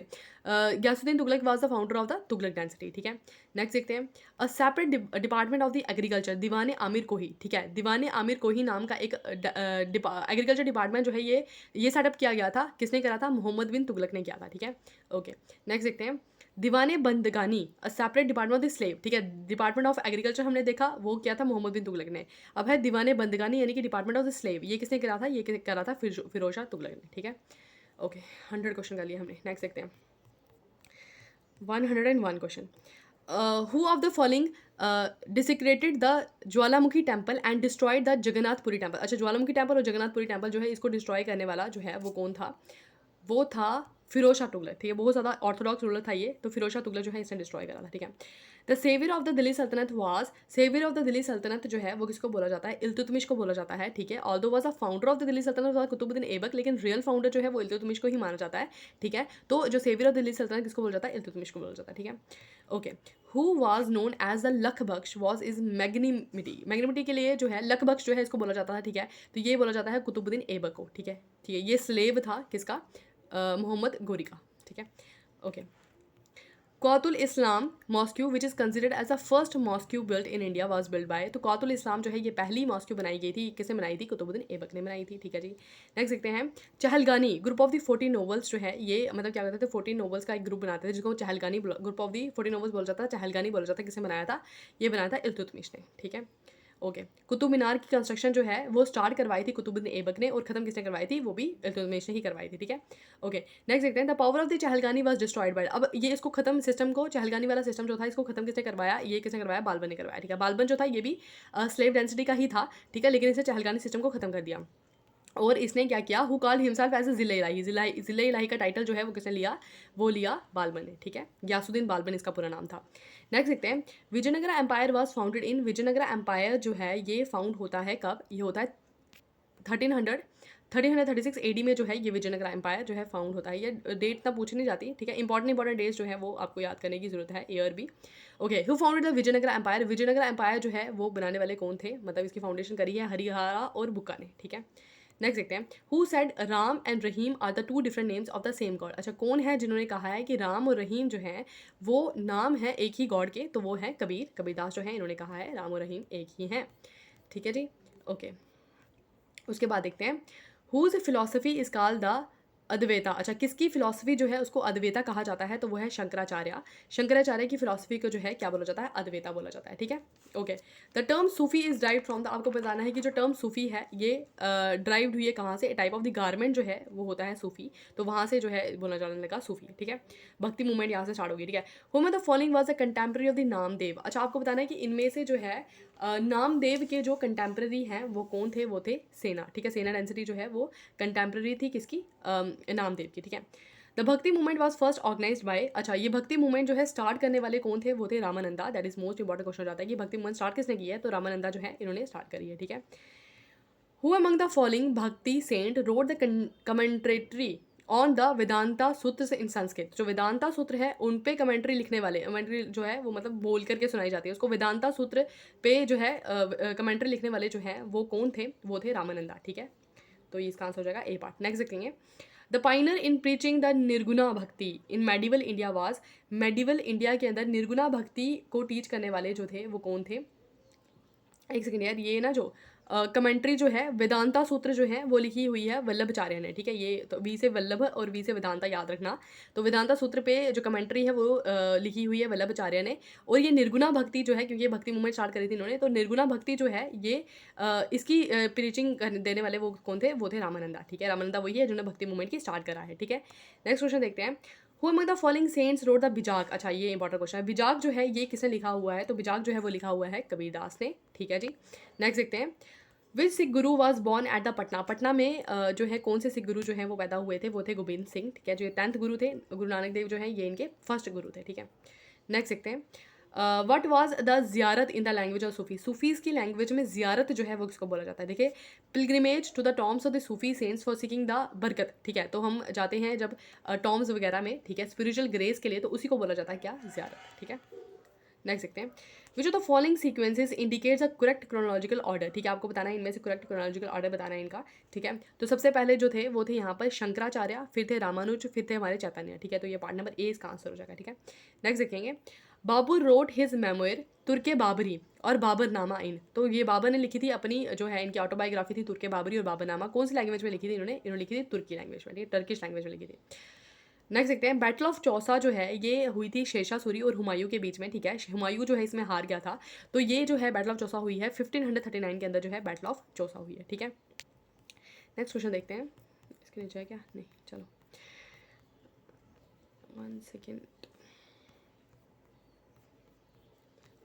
Ghiyasuddin Tughlaq was the founder of the Tughlaq dynasty, ठीक है। नेक्स्ट देखते हैं, a separate department of the agriculture, Diwan Amir Kohi, ठीक है, दीवान आमिर कोही नाम का एक एग्रीकल्चर डिपार्टमेंट जो है ये सेटअप किया गया था, किसने करा था, मोहम्मद बिन तुगलक ने किया था, ठीक है। ओके, नेक्स्ट देखते हैं, Diwane Bandagani, a separate department of the slave, ठीक है, डिपार्टमेंट ऑफ एग्रीकल्चर हमने देखा वो किया था मोहम्मद बिन तुगलक ने। अब है दीवाने बंदगानी यानी कि डिपार्टमेंट ऑफ द स्लेव, ये किसने करा था, ये करा था फिरोज शाह तुगलक ने, ठीक है। ओके 100 क्वेश्चन कर लिया हमने. नेक्स्ट देखते हैं 101 question. Who of the following desecrated the Jwalamukhi temple and destroyed the Jagannathpuri temple. अच्छा, ज्वालामुखी टेम्पल और जगन्नाथपुरी टेम्पल जो है इसको डिस्ट्रॉय करने वाला जो है वो कौन था? वो था फिरोज शाह तुगलक. ठीक है, बहुत ज़्यादा ऑर्थोडॉक्स रूलर था ये, तो फिरोज शाह तुगलक जो है इसने डिस्ट्रॉय करा था. ठीक है. The saviour of the Delhi Sultanate was, saviour of the Delhi Sultanate जो है वो किसको बोला जाता है? इल्तुतमिश को बोला जाता है. ठीक है. Although was a founder of the Delhi Sultanate was Qutubuddin Aibak, लेकिन रियल फाउंडर जो है वो इल्तुतमिश को ही माना जाता है. ठीक है. तो जो सेवियर ऑफ दिल्ली सल्तनत किसको बोला जाता है? इल्तुतमिश को बोला जाता है. ठीक है. Okay. Who was known as the Lakh Bakhsh was is मैग्निमिटी. मैग्निमिटी के लिए जो है लख बख्श जो है इसको बोला जाता है. ठीक है. तो ये बोला जाता है कुतुबुद्दीन ऐबक को. ठीक है. ठीक है. ये स्लेव था किसका? मोहम्मद गोरी का. ठीक है. Okay. Quwwatul Islam mosque which is considered as the first mosque built in India was build by. तो कौतुल इस्लाम जो है ये पहली मॉस्क्यू बनाई गई थी. किसने बनाई थी? कुतुबुद्दीन ऐबक ने बनाई थी. ठीक है जी. नेक्स्ट देखते हैं चहलगानी ग्रुप ऑफ द 40 नोवेल्स जो है ये मतलब क्या करते थे? 40 नोवेल्स का एक ग्रुप बनाते थे जिसको चहलगानी ग्रुप ऑफ द 40 नोवेल्स बोला जाता है. चहलगानी बोला जाता है. किसने बनाया था? ये बनाया था इल्तुतमिश ने. ठीक है. ओके. कुतुब मीनार की कंस्ट्रक्शन जो है वो स्टार्ट करवाई थी कुतुबुद्दीन ऐबक ने और ख़त्म किसने करवाई थी? वो भी इल्तुतमिश ने ही करवाई थी. ठीक है. ओके. नेक्स्ट देखते हैं the power of the Chahalgani was destroyed by. अब ये इसको खत्म सिस्टम को चहलगानी वाला सिस्टम जो था इसको खत्म किसने करवाया? ये किसने करवाया? बालबन ने करवाया. ठीक है. बालबन जो था ये भी स्लेव डेंसिटी का ही था. ठीक है. लेकिन इसने चहलगानी सिस्टम को खत्म कर दिया. और इसने क्या किया? Who called himself as a Zille Ilahi. ज़िले इलाही का टाइटल जो है वो किसने लिया? वो लिया बालबन ने. ठीक है. गयासुद्दीन बालबन इसका पूरा नाम था. नेक्स्ट देखते हैं Vijayanagara empire was founded in. Vijayanagara empire जो है ये फाउंड होता है कब? ये होता है 1336 AD में जो है ये विजयनगरा एम्पायर जो है फाउंड होता है. ये डेट ना पूछी नहीं जाती. ठीक है. इंपॉर्टेंट डेट्स जो है वो आपको याद करने की जरूरत है, ईयर भी. Okay. Who founded the Vijayanagara empire. Vijayanagara empire जो है वो बनाने वाले कौन थे? मतलब इसकी फाउंडेशन करी है हरिहरा और बुक्का ने. ठीक है. नेक्स्ट देखते हैं who said Ram and Rahim are the two different names of the same god. अच्छा, कौन है जिन्होंने कहा है कि राम और रहीम जो है वो नाम है एक ही गॉड के? तो वो है कबीरदास जो है इन्होंने कहा है राम और रहीम एक ही हैं. ठीक है जी. ओके. उसके बाद देखते हैं whose philosophy is called the Advaita. अच्छा, किसकी फिलॉसफी जो है उसको अद्वैता कहा जाता है? तो वो है शंकराचार्य. शंकराचार्य की फिलॉसफी को जो है क्या बोला जाता है? अद्वैता बोला जाता है. ठीक है. Okay. The term Sufi is drive from the. आपको बताना है कि जो टर्म सूफी है ये ड्राइव्ड हुई है कहाँ से? टाइप ऑफ द गारमेंट जो है वो होता है सूफी. तो वहाँ से जो है बोला जाने लगा सूफी. ठीक है. भक्ति मूवमेंट यहाँ से स्टार्ट होगी. ठीक है. Whom the following was a contemporary of the Namdev. अच्छा, आपको बताना है कि इनमें से जो है नामदेव के जो कंटेम्प्रेरी हैं वो कौन थे? वो थे सेना. ठीक है. सेना डेंसिटी जो है वो कंटेम्प्रेरी थी किसकी? नामदेव की. ठीक है. The bhakti movement was first organised by. अच्छा, ये भक्ति मूवमेंट जो है स्टार्ट करने वाले कौन थे? वो थे Ramananda. That is most important question हो जाता है कि भक्ति मूवमेंट स्टार्ट किसने की है? तो रामानंदा जो है इन्होंने स्टार्ट करी है. ठीक है. Who among the following bhakti saint wrote the commentary on the Vedanta Sutra in Sanskrit. जो वेदांता सूत्र है उन पे कमेंट्री लिखने वाले, कमेंट्री जो है वो मतलब बोल करके सुनाई जाती है उसको, वेदांता सूत्र पे जो है कमेंट्री लिखने वाले जो हैं वो कौन थे? वो थे रामानंदा. ठीक है. तो ये इसका आंसर हो जाएगा ए पार्ट. नेक्स्ट देखेंगे the pioneer in preaching the nirguna bhakti in medieval India was. Medieval India के अंदर निर्गुणा भक्ति को टीच करने वाले जो थे वो कौन थे? एक सेकेंड यार, ये ना जो कमेंट्री जो है वेदांता सूत्र जो है वो लिखी हुई है वल्लभाचार्य ने. ठीक है. ये तो वी से वल्लभ और वी से वेदांता याद रखना. तो वेदांता सूत्र पे जो कमेंट्री है वो लिखी हुई है वल्लभाचार्य ने. और ये निर्गुणा भक्ति जो है, क्योंकि ये भक्ति मूवमेंट स्टार्ट करी थी इन्होंने, तो निर्गुणा भक्ति जो है ये इसकी प्रीचिंग देने वाले वो कौन थे? वो थे रामानंदा. ठीक है. रामानंदा वही है जिन्होंने भक्ति मूवमेंट की स्टार्ट करा है. ठीक है. नेक्स्ट क्वेश्चन देखते हैं who among the following saints wrote the Bijak. अच्छा, ये इंपॉर्टेंट क्वेश्चन है. बिजाग जो है ये किसने लिखा हुआ है? तो बिजाग जो है वो लिखा हुआ है कबीरदास ने. ठीक है जी. नेक्स्ट देखते हैं विच सिख गुरु was born at the Patna. Patna में जो है कौन से सिख गुरु जो है वो पैदा हुए थे? वो थे गोविंद सिंह. ठीक है. जो 10th गुरु थे, गुरु नानक देव जो है ये इनके फर्स्ट गुरु थे. ठीक है. नेक्स्ट देखते हैं वट वाज द जियारत इन the language of Sufi. Sufis की लैंग्वेज में जियारत जो है वो किसको बोला जाता है? देखिए, pilgrimage to the tombs of the Sufi saints for seeking the barakat. ठीक है. तो हम जाते हैं जब टॉम्स वगैरह में, ठीक है, स्पिरिचुअल ग्रेस के लिए, तो उसी को बोला जाता है क्या? जियारत. ठीक है. नेक्स्ट देखते हैं which of the following sequences indicates a correct chronological order. ठीक है. आपको बताना है इनमें से करेक्ट क्रोनोलॉजिकल ऑर्डर बताना है इनका. ठीक है. तो सबसे पहले जो थे वो थे यहाँ पर शंकराचार्य, फिर थे रामानुज, फिर थे हमारे चैतन्य. ठीक है. तो ये पार्ट नंबर ए इसका आंसर हो जाएगा. ठीक है. नेक्स्ट देखेंगे Babur wrote his memoir Tuzke Baburi और बाबरनामा इन. तो ये बाबर ने लिखी थी अपनी जो है इनकी ऑटोबायोग्राफी थी तुर्के बाबरी और बाबरनामा. कौन सी लैंग्वेज में लिखी थी इन्होंने लिखी थी तुर्की लैंग्वेज में. ठीक है. टर्किश लैंग्वेज में लिखी थी. नेक्स्ट देखते हैं बैटल ऑफ चौसा जो है ये हुई थी शेषा सूरी और हुमायूं के बीच में. ठीक है. हुमायूं जो है इसमें हार गया था. तो ये जो है बैटल ऑफ चौसा हुई है 1539 के अंदर जो है बैटल ऑफ चौसा हुई है. ठीक है. नेक्स्ट क्वेश्चन देखते हैं. इसके नीचे है क्या? नहीं, चलो. 1 second.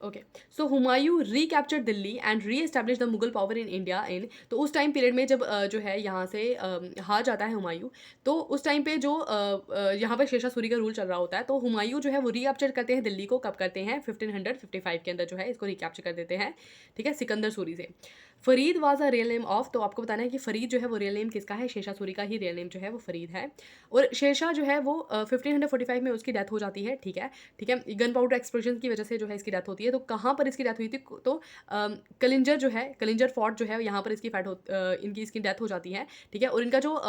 Okay, so Humayun recapture Delhi and reestablish the Mughal power in India in, तो उस टाइम पीरियड में जब जो है यहाँ से हार जाता है हुमायूं, तो उस टाइम पे जो यहाँ पर शेरशाह सूरी का रूल चल रहा होता है, तो हुमायूं जो है वो रिकैप्चर करते हैं दिल्ली को। कब करते हैं? 1555 के अंदर जो है इसको रिकैप्चर कर देते हैं, ठीक है, सिकंदर सूरी से। Farid was a real name of, तो आपको बताना है कि फरीद जो है वो रियल नेम किसका है? शेरशाह सूरी का ही रियल नेम जो है वो फरीद है। और शेरशाह जो है वो 1545 में उसकी डेथ हो जाती है, ठीक है, ठीक है, गन पाउडर एक्सप्लोजन की वजह से जो है इसकी डेथ होती है। तो कहाँ पर इसकी डेथ हुई थी? तो कलिंजर जो है, कलिंजर फोर्ट जो है यहाँ पर इसकी इसकी डेथ हो जाती है, ठीक है। और इनका जो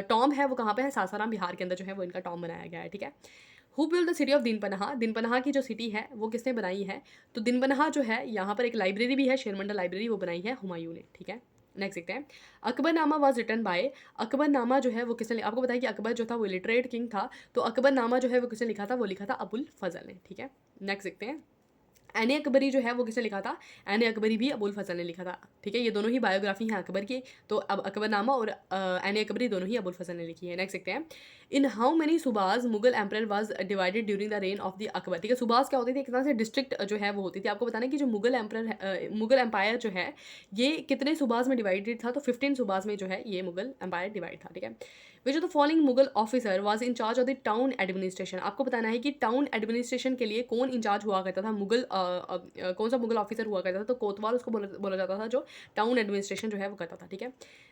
टॉम है वो कहाँ पे है? सासाराम बिहार के अंदर जो है वो इनका टॉम बनाया गया है, ठीक है। Who build the city of Dinpanah, Dinpanah की जो सिटी है वो किसने बनाई है? तो दीनपनाह जो है यहाँ पर एक लाइब्रेरी भी है, शेरमंडल लाइब्रेरी, वो बनाई है हुमायूं ने, ठीक है। नेक्स्ट देखते हैं, Akbarnama was written by, Akbarnama जो है वो किसने, आपको बताया कि अकबर जो था वो इलिटरेट किंग था, तो अकबरनामा जो है वो किसने लिखा था? वो लिखा था अबुल फजल ने, ठीक है। नेक्स्ट देखते हैं, एने अकबरी जो है वो किसने लिखा था? एने अकबरी भी अबुल फजल ने लिखा था, ठीक है। ये दोनों ही बायोग्राफी हैं अकबर की, तो अब अकबरनामा और एने अकबरी दोनों ही अबुल फजल ने लिखी है। नेक्स्ट देखते हैं, in how many subahs Mughal empire was divided during the reign of the Akbar, ठीक है। सूबाज क्या होती थी? एक तरह से डिस्ट्रिक्ट जो है वो होती थी। आपको बताना है कि जो मुगल एम्पायर जो है ये कितने सूबाज में डिवाइडेड था? तो 15 सूबाज में जो है ये मुगल एम्पायर डिवाइड था, ठीक है। Which of the following Mughal officer was in charge of the town administration, आपको बताना है कि टाउन एडमिनिस्ट्रेशन के लिए कौन इंचार्ज हुआ करता था? कौन सा मुगल ऑफिसर हुआ करता था? तो कोतवाल उसको बोला जाता था, जो टाउन एडमिनिस्ट्रेशन जो है वो करता था, ठीक है।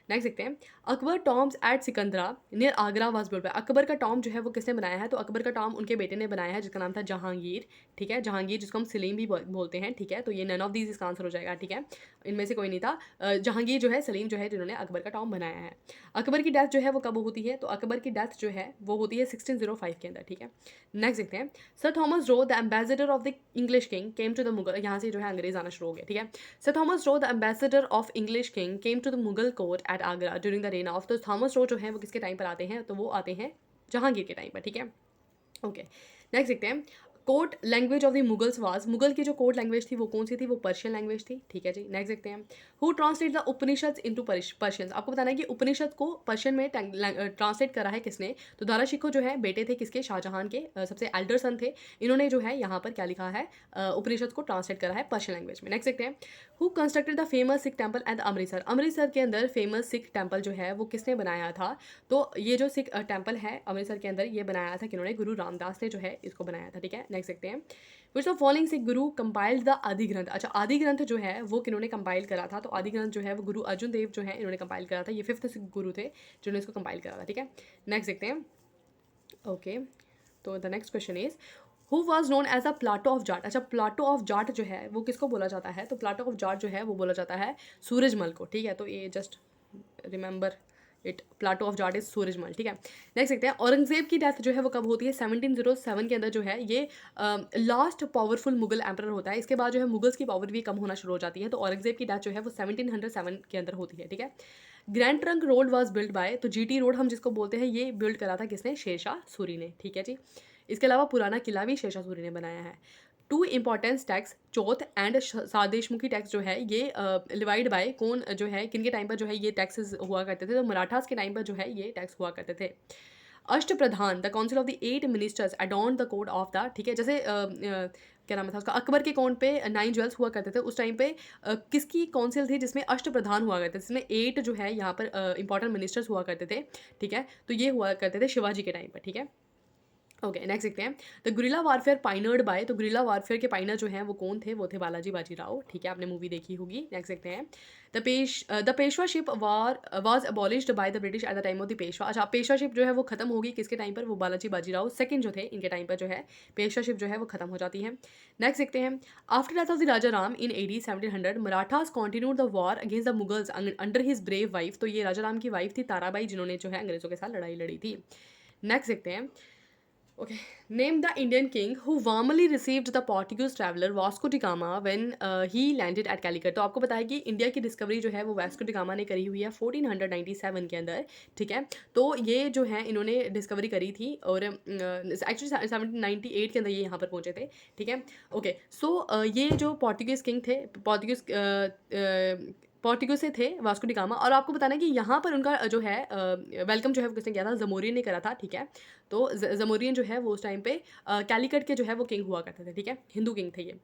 नेक्स्ट देखते हैं, Akbar tombs at Sikandra near Agra was built by, Akbar का टॉम जो है वो किसने बनाया है? तो अकबर का टॉम उनके बेटे ने बनाया है, जिसका नाम था जहांगीर, ठीक है। जहांगीर जिसको हम सलीम भी बोलते हैं, ठीक है। तो ये नन ऑफ दीज इसका आंसर हो जाएगा, ठीक है, इनमें से कोई नहीं था। जहांगीर जो है, सलीम जो है, जिन्होंने अकबर का टॉम बनाया है। अकबर की डेथ जो है वो कब होती है? तो अकबर की डेथ जो है वो होती है 1605 के अंदर, ठीक है। नेक्स्ट देखते हैं, Sir Thomas Roe the ambassador of the English king came to the Mughal, यहाँ से जो है अंग्रेज आना शुरू हो गया, ठीक है। Sir Thomas Roe the ambassador of English king came to the Mughal court at Agra during the reign of, तो थॉमस रो जो है वो किसके टाइम पर आते हैं? तो वो आते हैं जहांगीर के टाइम पर, ठीक है। ओके, नेक्स्ट देखते हैं, court language of the Mughals was, Mughal की जो कोर्ट लैंग्वेज थी वो कौन सी थी? वो पर्शियन लैंग्वेज थी, ठीक है जी। नेक्स्ट देखते हैं, who translate the Upanishad into Persian, आपको बताना है कि उपनिषद को पर्शियन में ट्रांसलेट करा है किसने? तो दारा शिकोह जो है बेटे थे किसके? शाहजहां के सबसे एल्डर सन थे, इन्होंने जो है यहाँ पर क्या लिखा है? उपनिषद को ट्रांसलेट करा है पर्शियन लैंग्वेज में। नेक्स्ट देखते हैं, who constructed the famous Sikh temple at Amritsar, Amritsar के अंदर फेमस सिख टेम्पल जो है वो किसने बनाया था? तो ये जो सिख टेम्पल है अमृतसर के अंदर, ये बनाया था किन्होंने? गुरु रामदास ने जो है इसको बनाया था, ठीक है। नेक्स्ट देखते हैं, which of following Sikh Guru compiled the आदि ग्रंथ, अच्छा आदि ग्रंथ जो है वो किन्होंने कंपाइल करा था? तो आदि ग्रंथ जो है वो गुरु अर्जुन देव जो है इन्होंने कंपाइल करा था, ये 5th सिख गुरु थे जिन्होंने इसको कंपाइल करा था, ठीक है। नेक्स्ट देखते हैं, ओके, तो the next question is, who was known as a Plato of Jat, अच्छा प्लाटो ऑफ जाट जो है वो किसको बोला जाता है? तो प्लाटो ऑफ जाट जो है वो बोला जाता है सूरजमल को, ठीक है। तो ये just remember it, Plato of Jat is Surajmal, ठीक है। नेक्स्ट देखते हैं, औरंगजेब की डेथ जो है वो कब होती है? 1707 के अंदर जो है ये लास्ट पावरफुल मुगल एम्पर होता है। इसके बाद जो है मुगल्स की पावर भी कम होना शुरू हो जाती है, तो औरंगजेब की डेथ जो है वो 1707 के अंदर होती है, ठीक है। Grand trunk road was build by, तो जीटी रोड हम जिसको बोलते हैं ये बिल्ड करा था किसने? शेरशाह सूरी ने, ठीक है जी। इसके अलावा पुराना किला भी शेरशाह सूरी ने बनाया है। Two importance tax chauth and sardeshmukhi tax जो है ये डिवाइड बाय कौन जो है, किन के टाइम पर जो है ये टैक्सेस हुआ करते थे? तो मराठास के टाइम पर जो है ये टैक्स हुआ करते थे। Ashta Pradhan the council of the 8 ministers adorned the court of the, ठीक है, जैसे क्या नाम था उसका? अकबर के कौन पे 9 ज्वेल्स हुआ करते थे उस टाइम पे, किसकी काउंसिल थी जिसमें अष्ट प्रधान हुआ करते थे, जिसमें 8 जो है यहाँ पर इंपॉर्टेंट मिनिस्टर्स हुआ करते थे, ठीक है। तो ये हुआ करते थे शिवाजी के टाइम पर, ठीक है। ओके, नेक्स्ट देखते हैं, द गुरिल्ला वारफेयर पाइनर्ड बाय, तो गुरिल्ला वारफेयर के पाइनर जो हैं वो कौन थे? वो थे बालाजी बाजीराव, ठीक है, आपने मूवी देखी होगी। नेक्स्ट देखते हैं, the Peshwaship was abolished by the British at the time of the Peshwa, अच्छा पेशवाशिप जो है वो खत्म होगी किसके टाइम पर? वो बालाजी बाजीराव सेकंड जो थे इनके टाइम पर जो है पेशवाशिप जो है वो खत्म हो जाती है। नेक्स्ट देखते हैं, after death of the Raja Ram in AD 1700 Marathas continued the war against the Mughals under his brave wife, तो ये राजा राम की वाइफ थी ताराबाई जिन्होंने जो है अंग्रेजों के साथ लड़ाई लड़ी थी। नेक्स्ट देखते हैं, okay, name the Indian king who warmly received the Portuguese traveler Vasco da Gama when he landed at Calicut, तो आपको पता है कि इंडिया की डिस्कवरी जो है वो वास्को डी गामा ने करी हुई है 1497 के अंदर, ठीक है। तो ये जो है इन्होंने डिस्कवरी करी थी और एक्चुअली 1798 के अंदर ये यहाँ पर पहुँचे थे, ठीक है। ओके, सो ये जो पोर्टुगीज़ किंग थे, पोर्टुगीज़ पोर्टुगल से थे वास्को डी गामा। और आपको बताना है कि यहाँ पर उनका जो है वेलकम जो है वो किसने किया था, जमोरियन ने करा था, ठीक है। तो जमोरियन जो है वो उस टाइम पे कैलिकट के जो है वो किंग हुआ करते थे, ठीक है, हिंदू किंग थे ये।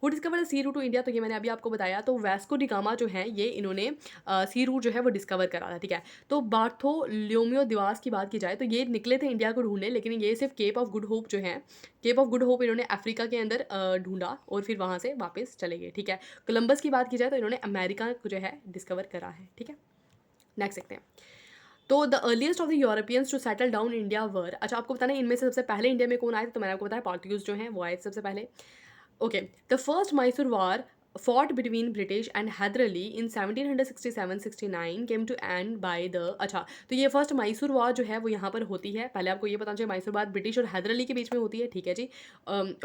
Who discover the sea route to India, तो ये मैंने अभी आपको बताया। तो वास्को डी गामा जो है ये इन्होंने सी रूट जो है वो डिस्कवर करा था, ठीक है। तो बार्थोलोम्यो दिवास की बात की जाए तो ये निकले थे इंडिया को ढूंढने, लेकिन ये सिर्फ केप ऑफ गुड होप जो है, केप ऑफ गुड होप इन्होंने अफ्रीका के अंदर ढूंढा और फिर वहाँ से वापस चले गए, ठीक है। कोलंबस की बात की जाए तो इन्होंने अमेरिका को जो है डिस्कवर करा है, ठीक है। नेक्स्ट देखते हैं। तो the earliest of the Europeans to settle down India were, अच्छा आपको बताना है इनमें से सबसे पहले इंडिया में कौन आए थे, तो मैंने आपको बताया पोर्तुगीज जो हैं वो आए थे सबसे पहले। Okay, the first Mysore war fought between British and Hyder Ali in 1767-69 came to end by the, अच्छा तो ये फर्स्ट मैसूर वॉर जो है वो यहाँ पर होती है। पहले आपको ये पता चाहिए मैसूर वार ब्रिटिश और हैदर अली के बीच में होती है, ठीक है जी।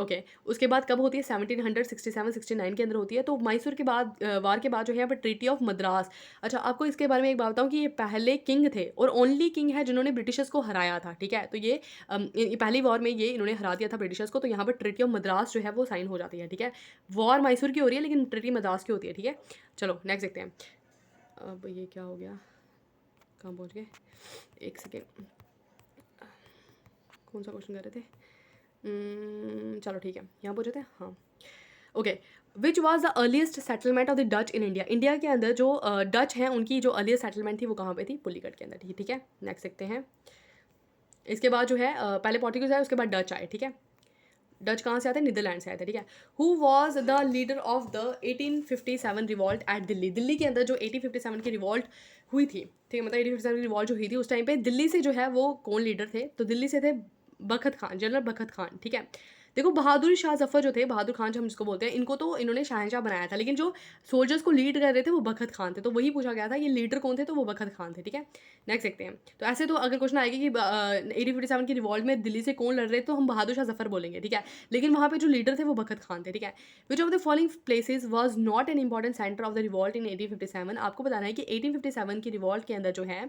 ओके, उसके बाद कब होती है, 1767-69 के अंदर होती है। तो मैसूर के बाद वार के बाद जो है यहाँ पर ट्रीटी ऑफ मद्रास। अच्छा आपको इसके बारे में एक बात बताऊँ कि ये पहले किंग थे और ओनली किंग है जिन्होंने ब्रिटिशर्स को हराया था, ठीक है। तो ये पहली वॉर में ये इन्होंने हरा दिया था ब्रिटिशर्स को। तो यहाँ पर ट्रीटी ऑफ मद्रास जो है वो साइन हो जाती है, ठीक है। वॉर मैसूर की हो रही है लेकिन ट्रीटी मद्रास की होती है, ठीक है। चलो नेक्स्ट देखते हैं। अब ये क्या हो गया, कहाँ पहुँच गए, एक सेकेंड, कौन सा क्वेश्चन कर रहे थे, चलो ठीक है यहाँ पहुँचे थे, हाँ। Okay, which was the earliest settlement of the Dutch in India, India के अंदर जो डच हैं उनकी जो अर्लीस्ट सेटलमेंट थी वो कहाँ पे थी, पुलिकट के अंदर, ठीक है। नेक्स्ट देखते हैं। इसके बाद जो है पहले पोर्टुगीज आए उसके बाद डच आए, ठीक है। डच कहाँ से आते हैं, नीदरलैंड से आए थे, ठीक है। Who was the leader of the 1857 revolt at Delhi, Delhi के अंदर जो 1857 की रिवॉल्ट हुई थी, ठीक है, मतलब 1857 की रिवॉल्ट जो हुई थी उस टाइम पे दिल्ली से जो है वो कौन लीडर थे, तो दिल्ली से थे बखत खान, जनरल बखत खान, ठीक है। देखो बहादुर शाह जफर जो थे, बहादुर खान जो हम जिसको बोलते हैं, इनको तो इन्होंने शहनशाह बनाया था, लेकिन जो सोल्जर्स को लीड कर रहे थे वो बखत खान थे। तो वही पूछा गया था ये लीडर कौन थे, तो वो बखत खान थे, ठीक है। नेक्स्ट देखते हैं। तो ऐसे तो अगर क्वेश्चन आएगा कि 1857 की रिवॉल्ट में दिल्ली से कौन लड़ रहे थे तो हम बहादुर शाह जफर बोलेंगे, ठीक है। लेकिन वहाँ पे जो लीडर थे वो बखत खान थे, ठीक है। Which of the following places was not an important centre of the revolt इन 1857, आपको बताना है कि 1857 की रिवॉल्ट के अंदर जो है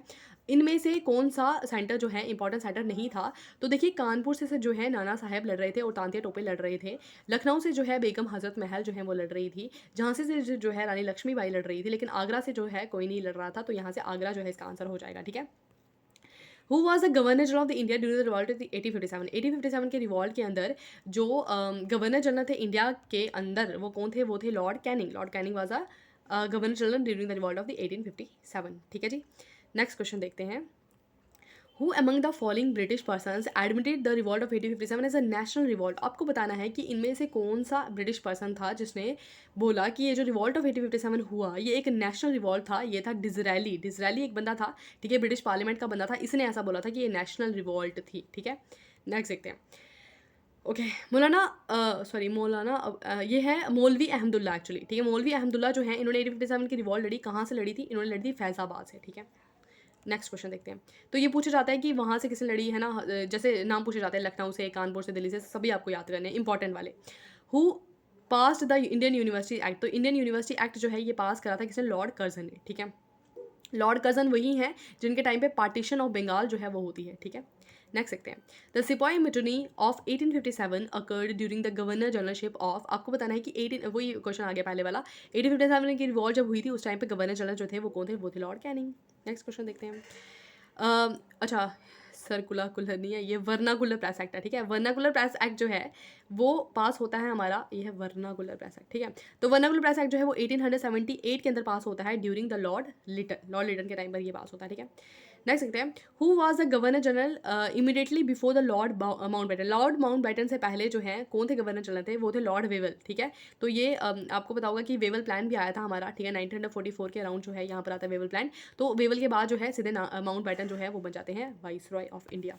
इनमें से कौन सा सेंटर जो है इंपॉर्टेंट सेंटर नहीं था। तो देखिए कानपुर से जो है नाना साहेब लड़ रहे थे और तांतिया टोपे लड़ रहे थे। लखनऊ से जो है बेगम हजरत महल जो है वो लड़ रही थी। झांसी से जो है रानी लक्ष्मीबाई लड़ रही थी। लेकिन आगरा से जो है कोई नहीं लड़ रहा था, तो यहाँ से आगरा जो है इसका आंसर हो जाएगा, ठीक है। Who was the governor general of the India during the revolt of 1857, 1857 के रिवॉल्ट के अंदर जो गवर्नर जनरल थे इंडिया के अंदर वो कौन थे, वो थे Lord Canning. Lord Canning was a governor general during the revolt of the 1857, ठीक है जी। नेक्स्ट क्वेश्चन देखते हैं। Who among the following British persons admitted the revolt of 1857 as a national revolt? आपको बताना है कि इनमें से कौन सा ब्रिटिश पर्सन था जिसने बोला कि ये जो रिवॉल्ट ऑफ 1857 हुआ ये एक नेशनल रिवॉल्ट था। ये था डिजरायली। डिजरायली एक बंदा था, ठीक है, ब्रिटिश पार्लियामेंट का बंदा था, इसने ऐसा बोला था कि ये नेशनल रिवॉल्ट थी, ठीक है। नेक्स्ट देखते हैं। ओके, ये है मौलवी अहमदुल्ला एक्चुअली, ठीक है। मौलवी अहमदुल्ला जो है इन्होंने 1857 की रिवॉल्ट लड़ी, कहाँ से लड़ी थी, इन्होंने लड़ी थी फैज़ाबाद से, ठीक है। नेक्स्ट क्वेश्चन देखते हैं। तो ये पूछा जाता है कि वहाँ से किसने लड़ी है ना, जैसे नाम पूछे जाते हैं लखनऊ से, कानपुर से, दिल्ली से, सभी आपको याद करने हैं इंपॉर्टेंट वाले। Who passed the Indian university act, तो इंडियन यूनिवर्सिटी एक्ट जो है ये पास करा था किसने, लॉर्ड कर्जन ने, ठीक है। लॉर्ड कर्जन वही हैं जिनके टाइम पे पार्टीशन ऑफ बंगाल जो है वो होती है, ठीक है। नेक्स्ट देखते हैं। The sipahi mutiny of 1857 occurred during the governor generalship of, आपको बताना है कि 18, वही क्वेश्चन आ गया पहले वाला, 1857 की रिवॉल्ट जब हुई थी उस टाइम पे गवर्नर जनरल जो थे वो कौन थे, वो थे लॉर्ड कैनिंग। नेक्स्ट क्वेश्चन देखते हैं। अच्छा सर्कुलर कुलर नहीं है, ये वर्नाकुलर प्रेस एक्ट है, ठीक है। वर्नाकुलर प्रेस एक्ट जो है वो पास होता है हमारा, ये है वर्नाकुलर प्रेस एक्ट, ठीक है। तो वर्नाकुलर प्रेस एक्ट जो है वो 1878 के अंदर पास होता है ड्यूरिंग द लॉर्ड लिटन के टाइम पर ये पास होता है, ठीक है। नेक्स्ट देखते हैं। Who was the governor general immediately before the Lord Mountbatten, Lord Mountbatten से पहले जो है कौन थे गवर्नर जनरल थे, वो थे लॉर्ड वेवल, ठीक है। तो ये आपको पता होगा कि वेवल प्लान भी आया था हमारा, ठीक है, 1944 के अराउंड जो है यहाँ पर आता है वेवल प्लान। तो वेवल के बाद जो है सीधे माउंटबेटन जो है वो बन जाते हैं vice Roy of India.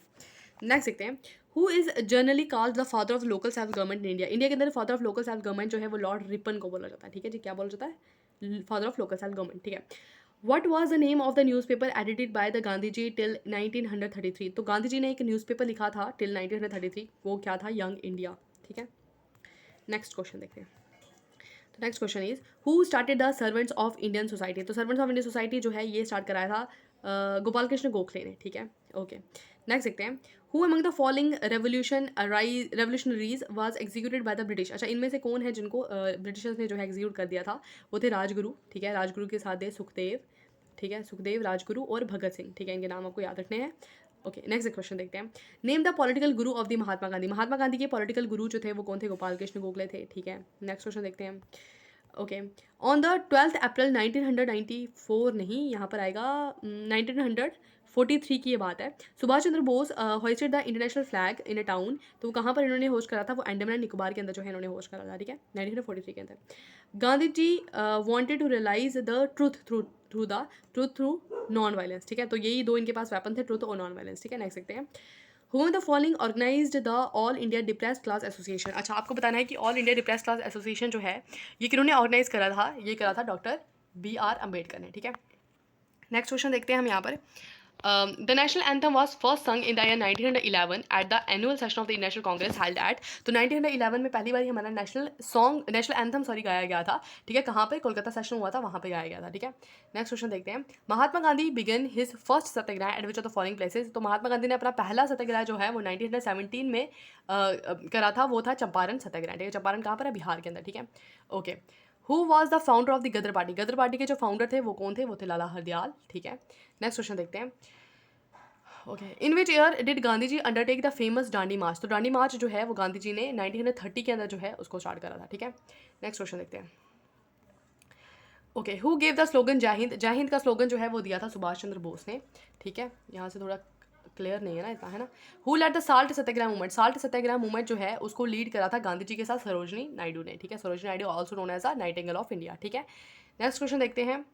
Next देखते हैं। Who is generally called the father of local self government in India, India के अंदर father of local self government जो है वो लॉर्ड रिपन को बोला जाता है, ठीक है जी। क्या बोला जाता है, father of local self government, ठीक है। What was the name of the newspaper edited by the Gandhi ji till 1933, तो गांधी जी ने एक न्यूज़पेपर लिखा था till 1933, वो क्या था, यंग इंडिया, ठीक है। नेक्स्ट क्वेश्चन देखते हैं। तो next question is who started the servants of Indian society, तो सर्वेंट्स ऑफ इंडियन सोसाइटी जो है ये स्टार्ट कराया था गोपाल कृष्ण गोखले ने, ठीक है। ओके, नेक्स्ट देखते हैं। Who among the following revolutionaries was executed by the British. अच्छा, इनमें से कौन है जिनको ब्रिटिशर्स ने जो है एग्जीक्यूट कर दिया था? वो थे राजगुरु, ठीक है। राजगुरु के साथ थे सुखदेव, ठीक है, सुखदेव, राजगुरु और भगत सिंह, ठीक है। इनके नाम आपको याद रखने हैं। ओके, नेक्स्ट क्वेश्चन देखते हैं। Name the political Guru of the Mahatma Gandhi. Mahatma Gandhi के पॉलिटिकल गुरु जो थे वो कौन थे? गोपाल कृष्ण गोखले थे, ठीक है। नेक्स्ट क्वेश्चन देखते हैं। ओके, ऑन द 12 अप्रैल 1994, नहीं, यहाँ पर आएगा 1943 की ये बात है। Subhash Chandra Bose hoisted the international flag in a town. तो वो कहाँ पर इन्होंने होस्ट करा था? वो अंडमान एंड निकोबार के अंदर जो है इन्होंने होस्ट करा था, ठीक है, 1943 के अंदर। Gandhi ji wanted to realise the truth through nonviolence, ठीक है। तो यही दो इनके पास वेपन थे, ट्रूथ और नॉन वायलेंस, ठीक है। नेक्स्ट देखते हैं। Who the following organised the all India depressed class association. अच्छा, आपको बताना है कि all India depressed class association जो है ये किन्होंने ऑर्गेनाइज करा था? ये करा था डॉक्टर BR अम्बेडकर ने, ठीक है। नेक्स्ट क्वेश्चन देखते हैं हम यहाँ पर। The national anthem was first sung in the year 1911 at the annual session of the national Congress held at. तो 1911 में पहली बार हमारा नेशनल एंथम गाया गया था, ठीक है। कहाँ पे? कोलकाता सेशन हुआ था, वहाँ पे गाया गया था, ठीक है। नेक्स्ट क्वेश्चन देखते हैं। Mahatma Gandhi began his first satyagraha at which of the following places. तो महात्मा गांधी ने अपना पहला सत्याग्रह जो है वो 1917 में करा था, वो था चंपारण सत्याग्रह, ठीक है। चंपारण कहाँ पर है? बिहार के अंदर, ठीक है। Okay, who was the founder of the Ghadar Party. Ghadar Party के जो फाउंडर थे वो कौन थे? वो थे लाला हरदयाल, ठीक है। नेक्स्ट क्वेश्चन देखते हैं। Okay, in which year did Gandhi ji undertake the famous Dandi march. तो डांडी मार्च जो है वो गांधी जी ने 1930 के अंदर जो है उसको स्टार्ट करा था, ठीक है। नेक्स्ट क्वेश्चन देखते हैं। Okay, who gave the slogan जय हिंद। जय हिंद का स्लोगन जो है वो दिया था सुभाष चंद्र बोस ने, ठीक है। यहाँ से थोड़ा क्लियर नहीं है ना इतना, है ना। Who led the salt satyagraha movement. Salt satyagraha movement जो है उसको लीड करा था गांधी जी के साथ सरोजनी नायडू ने, ठीक है। Sarojini Naidu also known as a nightingale of India, ठीक है। नेक्स्ट क्वेश्चन देखते हैं।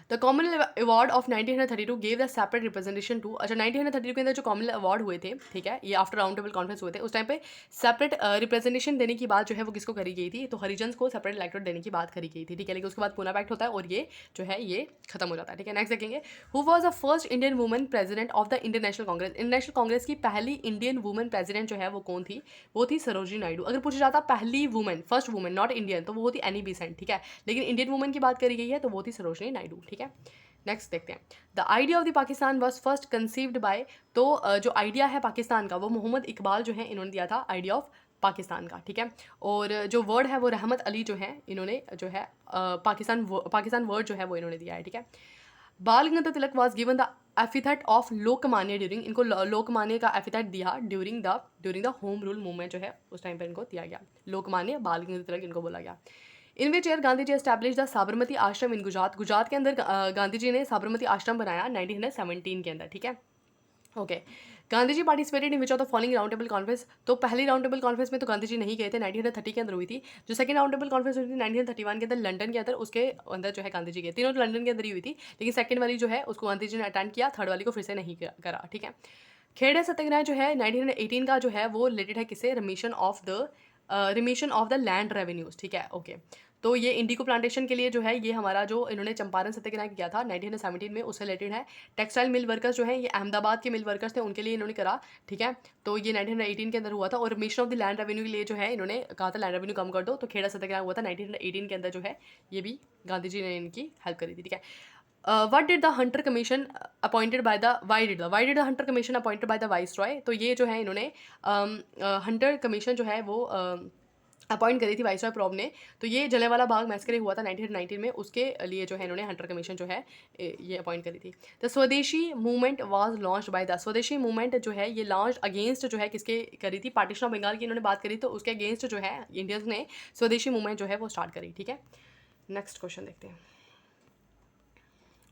The commonwealth award of 1932 gave the separate representation to. अच्छा, 1932 के अंदर जो कॉमनवेल्थ अवार्ड हुए थे, ठीक है, ये आफ्टर राउंड टेबल कॉन्फ्रेंस हुए थे, उस टाइम पे सेपरेट रिप्रेजेंटेशन देने की बात जो है वो किसको करी गई थी? तो हरिजन्स को सेपरेट इलेक्टोरेट देने की बात करी गई थी, ठीक है। लेकिन उसके बाद पूना पैक्ट होता है और ये जो है ये खत्म हो जाता है, ठीक है। नेक्स्ट देखेंगे। Who was the first Indian woman president of the Indian national Congress. Indian national Congress की पहली इंडियन वुमन प्रेसिडेंट जो है वो कौन थी? वो थी सरोजनी नायडू। अगर पूछा जाता पहली woman, first woman, not Indian, तो वो होती एनी बेसेंट, ठीक है। लेकिन इंडियन वुमन की बात करी गई है तो वो थी सरोजनी नायडू, ठीक है। नेक्स्ट देखते हैं। The idea of the Pakistan was first conceived bye. तो जो आइडिया है पाकिस्तान का वो मोहम्मद इकबाल जो है इन्होंने दिया था आइडिया ऑफ पाकिस्तान का, ठीक है। और जो वर्ड है वो रहमत अली जो है इन्होंने जो है पाकिस्तान वर्ड जो है वो इन्होंने दिया है, ठीक है। Bal Gangadhar Tilak was given the epithet of Lokmanya during. इनको लोकमान्य का एपिथेट दिया during the home rule movement जो है उस टाइम पर इनको दिया गया। लोकमान्य, बाल गंगाधर तिलक इनको बोला गया। In which year Gandhi ji establish the Sabarmati Ashram in Gujarat. Gujarat के अंदर गांधी जी ने साबरमती आश्रम बनाया 1917 के अंदर, ठीक है। Okay, Gandhi ji participated in which of the following round table conference. तो पहली राउंड टेबल कॉन्फ्रेंस में तो गांधी जी नहीं गए थे, 1930 के अंदर हुई थी। जो सेकंड राउंड टेबल कॉन्फ्रेंस हुई थी 1931 के अंदर लंदन के अंदर, उसके अंदर जो है गांधी जी गए। तीनों तो लंदन के अंदर ही हुई थी, लेकिन सेकंड वाली जो है उसको गांधी जी ने अटेंड किया, थर्ड वाली को फिर से नहीं करा, ठीक है। खेड़े सत्याग्रह जो है 1918 का जो है वो रिलेटेड है किससे? Remission of the land revenues, ठीक है। ओके, तो ये इंडिको प्लांटेशन के लिए जो है ये हमारा जो इन्होंने चंपारण सत्याग्रह किया था 1917 में उससे रिलेटेड है। टेक्सटाइल मिल वर्कर्स जो है ये अहमदाबाद के मिल वर्कर्स थे, उनके लिए इन्होंने करा, ठीक है। तो ये 1918 के अंदर हुआ था। और remission of the land revenue के लिए जो है इन्होंने कहा था लैंड रेवेन्यू कम कर दो, तो खेड़ा सत्याग्रह हुआ था 1918 के अंदर जो है ये भी गांधी जी ने इनकी हेल्प करी थी, ठीक है। What did the Hunter commission appointed by the why did the Hunter commission appointed by the vice Roy. तो ये जो है इन्होंने हंटर कमीशन जो है वो अपॉइंट करी थी वाइस रॉय प्रॉब ने। तो ये जलियांवाला बाग मैसकर हुआ था 1919 में, उसके लिए जो है इन्होंने हंटर कमीशन जो है ये अपॉइंट करी थी। द स्वदेशी movement was launched by the. स्वदेशी मूवमेंट जो है ये लॉन्च अगेंस्ट जो है किसके करी थी? पार्टीशन ऑफ बंगाल की इन्होंने बात करी, तो उसके अगेंस्ट जो है इंडियंस ने स्वदेशी मूवमेंट जो है वो स्टार्ट करी, ठीक है। नेक्स्ट क्वेश्चन देखते हैं।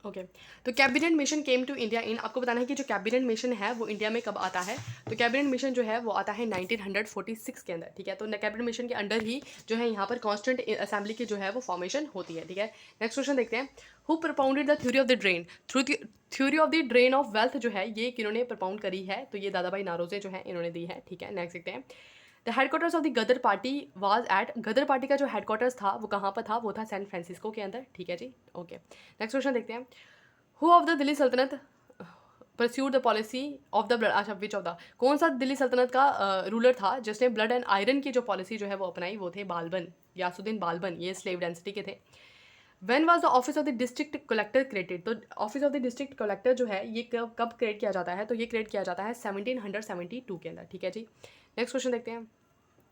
ओके, तो cabinet mission came to India in. आपको बताना है कि जो कैबिनेट मिशन है वो इंडिया में कब आता है? तो कैबिनेट मिशन जो है वो आता है 1946 के अंदर, ठीक है। तो कैबिनेट मिशन के अंडर ही जो है यहाँ पर कॉन्स्टिट्यूंट असेंबली की जो है वो फॉर्मेशन होती है, ठीक है। नेक्स्ट क्वेश्चन देखते हैं। Who propounded the theory of the drain. Theory of the drain of wealth जो है ये किन्होंने प्रपाउंड करी है? तो ये दादा भाई नारोजे जो है इन्होंने दी है, ठीक है। नेक्स्ट देखते हैं। The headquarters of the Ghadar Party was at. Ghadar Party का जो हेडक्वार्टर्स था वो कहाँ पर था? वो था सैन फ्रांसिस्को के अंदर, ठीक है जी। ओके, नेक्स्ट क्वेश्चन देखते हैं। Who of the Delhi Sultanat pursued the policy of the blood. अच्छा, विच ऑफ द, कौन सा दिल्ली सल्तनत का रूलर था जिसने ब्लड एंड आयरन की जो पॉलिसी जो है वो अपनाई? वो थे बालबन, यासुद्दीन बालबन, ये स्लेव डेंसिटी के थे। When was the office of the district collector created? तो office of the district collector जो है ये कब कब क्रिएट किया जाता है? तो ये क्रिएट किया जाता है 1772 के अंदर, ठीक है जी। नेक्स्ट क्वेश्चन देखते हैं।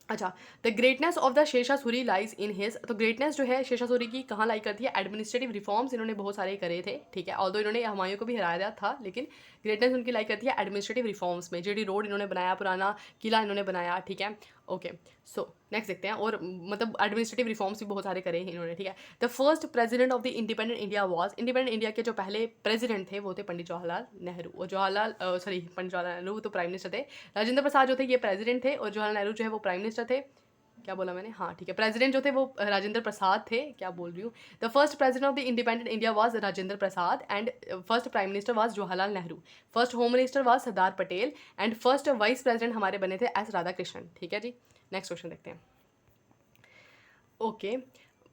अच्छा, the greatness of the Sher Shah Suri lies in his, तो ग्रेटनेस जो है शेषासुरी की कहाँ लाई करती है? एडमिनिस्ट्रेटिव रिफॉर्म्स इन्होंने बहुत सारे करे थे, ठीक है, ऑल्दो इन्होंने हुमायूं को भी हराया था, लेकिन ग्रेटनेस उनकी लाई करती है एडमिनिस्ट्रेटिव रिफॉर्म्स में। जेडी रोड इन्होंने बनाया, पुराना किला इन्होंने बनाया, ठीक है। ओके, सो नेक्स्ट देखते हैं। और मतलब एडमिनिस्ट्रेटिव रिफॉर्म्स भी बहुत सारे करे हैं इन्होंने, ठीक है। The first president of the independent India was, independent India के जो पहले प्रेसिडेंट थे वो थे पंडित जवाहरलाल नेहरू। और जवाहरलाल सॉरी पंडित जवाहरलाल नेहरू तो प्राइम मिनिस्टर थे, राजेंद्र प्रसाद जो थे ये प्रेसिडेंट थे, और जवाहरलाल नेहरू जो है वो प्राइम मिनिस्टर थे। क्या बोला मैंने? हाँ ठीक है, प्रेसिडेंट जो थे वो राजेंद्र प्रसाद थे, क्या बोल रही हूँ। The first president of the independent India was Rajendra Prasad, and first prime minister was Jawaharlal Nehru, first home minister was Sardar Patel, and first vice president हमारे बने थे एस राधाकृष्णन, ठीक है जी। नेक्स्ट क्वेश्चन देखते हैं। ओके,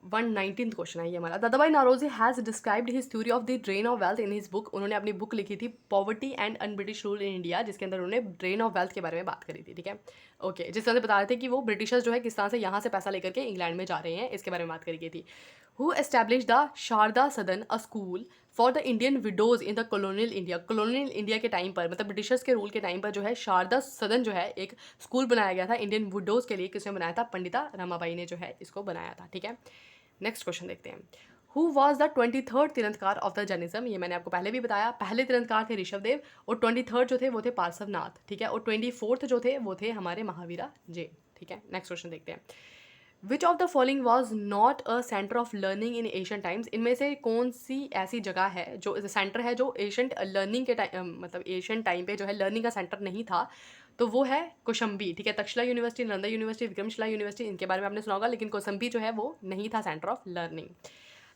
119th क्वेश्चन है ये हमारा। Dadabhai Naoroji has described his theory of the drain of wealth in his book. उन्होंने अपनी बुक लिखी थी poverty and un British rule in India, जिसके अंदर उन्होंने ड्रेन ऑफ वेल्थ के बारे में बात करी थी, ठीक है। ओके, जिस तरह से बता रहे थे कि वो ब्रिटिशर्स जो है किस तरह से यहाँ से पैसा लेकर के इंग्लैंड में जा रहे हैं, इसके बारे में बात करी गई थी। हु एस्टैब्लिश द शारदा सदन, अ school for the Indian widows in the colonial India. Colonial India के टाइम पर, मतलब ब्रिटिशर्स के रूल के टाइम पर जो है शारदा सदन जो है एक स्कूल बनाया गया था इंडियन विडोज के लिए। किसने बनाया था? पंडिता रमाबाई ने जो है इसको बनाया था, ठीक है। नेक्स्ट क्वेश्चन देखते हैं। हु वॉज द 23rd तीर्थंकर ऑफ द जैनिज्म? ये मैंने आपको पहले भी बताया, पहले तीर्थंकर थे ऋषभदेव, और 23rd जो थे वो थे पार्श्वनाथ, ठीक है, और 24th जो थे वो थे हमारे महावीरा जैन, ठीक है। नेक्स्ट क्वेश्चन देखते हैं। Which of the following was not a centre of learning in Asian times? इनमें से कौन सी ऐसी जगह है जो सेंटर है जो एशियंट लर्निंग के टाइम मतलब एशियन टाइम पे जो है लर्निंग का सेंटर नहीं था? तो वो है कौशंबी, ठीक है। Takshashila university, Nalanda university, Vikramshila university, इनके बारे में आपने सुना होगा, लेकिन कौशंबी जो है वो नहीं था centre of learning.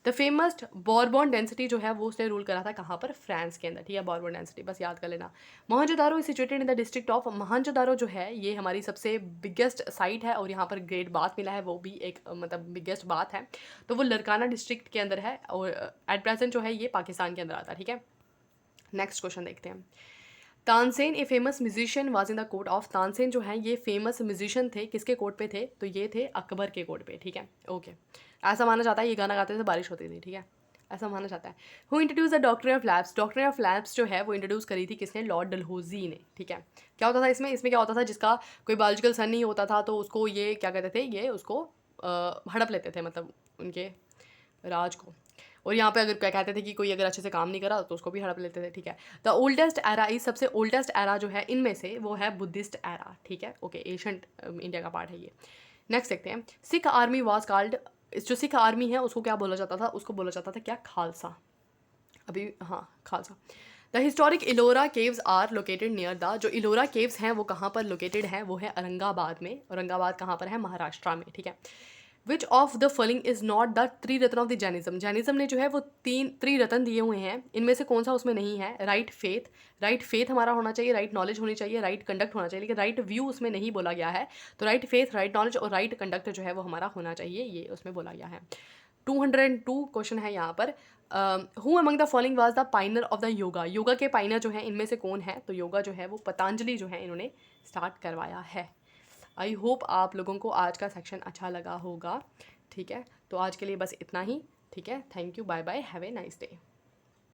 The famous Bourbon density जो है वो उसने रूल करा था कहाँ पर? फ्रांस के अंदर, ठीक है। बॉर्बन डेंसिटी बस याद कर लेना। Mohenjodaro is situated in the district of, Mohenjodaro जो है ये हमारी सबसे बिगेस्ट साइट है, और यहाँ पर ग्रेट बाथ मिला है, वो भी एक मतलब बिगेस्ट बाथ है। तो वो लरकाना डिस्ट्रिक्ट के अंदर है, और एट प्रेजेंट जो है ये पाकिस्तान के अंदर आता है, ठीक है। नेक्स्ट क्वेश्चन देखते हैं। Tansen a famous musician was in the court of, Tansen जो है ये फेमस म्यूजिशियन थे, किसके कोर्ट पे थे? तो ये थे अकबर के कोर्ट पे, ठीक है। ओके, ऐसा माना जाता है ये गाना गाते थे बारिश होती थी, ठीक है, ऐसा माना जाता है। Who introduce the doctrine of labs? Doctrine of labs जो है वो इंट्रोड्यूस करी थी किसने? लॉर्ड डलहौजी ने, ठीक है। क्या होता था इसमें क्या होता था, जिसका कोई बायोलॉजिकल सन नहीं होता था तो उसको ये क्या कहते थे, ये उसको हड़प लेते थे, मतलब उनके राज को। और यहाँ पे अगर क्या कहते थे कि कोई अगर अच्छे से काम नहीं करा तो उसको भी हड़प लेते थे, ठीक है। द ओल्डेस्ट एरा इज, सबसे ओल्डेस्ट एरा जो है इनमें से वो है बुद्धिस्ट एरा, ठीक है। ओके, एशियंट इंडिया का पार्ट है ये। नेक्स्ट देखते हैं। सिख आर्मी वाज कॉल्ड, जो सिख आर्मी है उसको क्या बोला जाता था? उसको बोला जाता था क्या? खालसा। अभी हाँ, Khalsa. The historic Ellora caves are located near the, जो इलोरा केव्स हैं वो कहाँ पर लोकेटेड हैं? वो है औरंगाबाद में। औरंगाबाद कहाँ पर है? महाराष्ट्र में, ठीक है। Which of the following is not the triratna of the Jainism? Jainism ने जो है वो 3 त्रिरत्न दिए हुए हैं, इनमें से कौन सा उसमें नहीं है? राइट फेथ, राइट फेथ हमारा होना चाहिए, राइट नॉलेज होनी चाहिए, राइट कंडक्ट होना चाहिए, लेकिन राइट व्यू उसमें नहीं बोला गया है। तो राइट फेथ, राइट नॉलेज और राइट कंडक्ट जो है वो हमारा होना चाहिए, ये उसमें बोला गया है। 202 क्वेश्चन है यहाँ पर। Who among the following was the pioneer of the yoga? Yoga के पाइनर जो है इनमें से कौन है? तो योगा जो है वो पतंजलि जो है इन्होंने स्टार्ट करवाया है। आई होप आप लोगों को आज का सेक्शन अच्छा लगा होगा, ठीक है। तो आज के लिए बस इतना ही, ठीक है। Thank you, bye bye, have a nice day.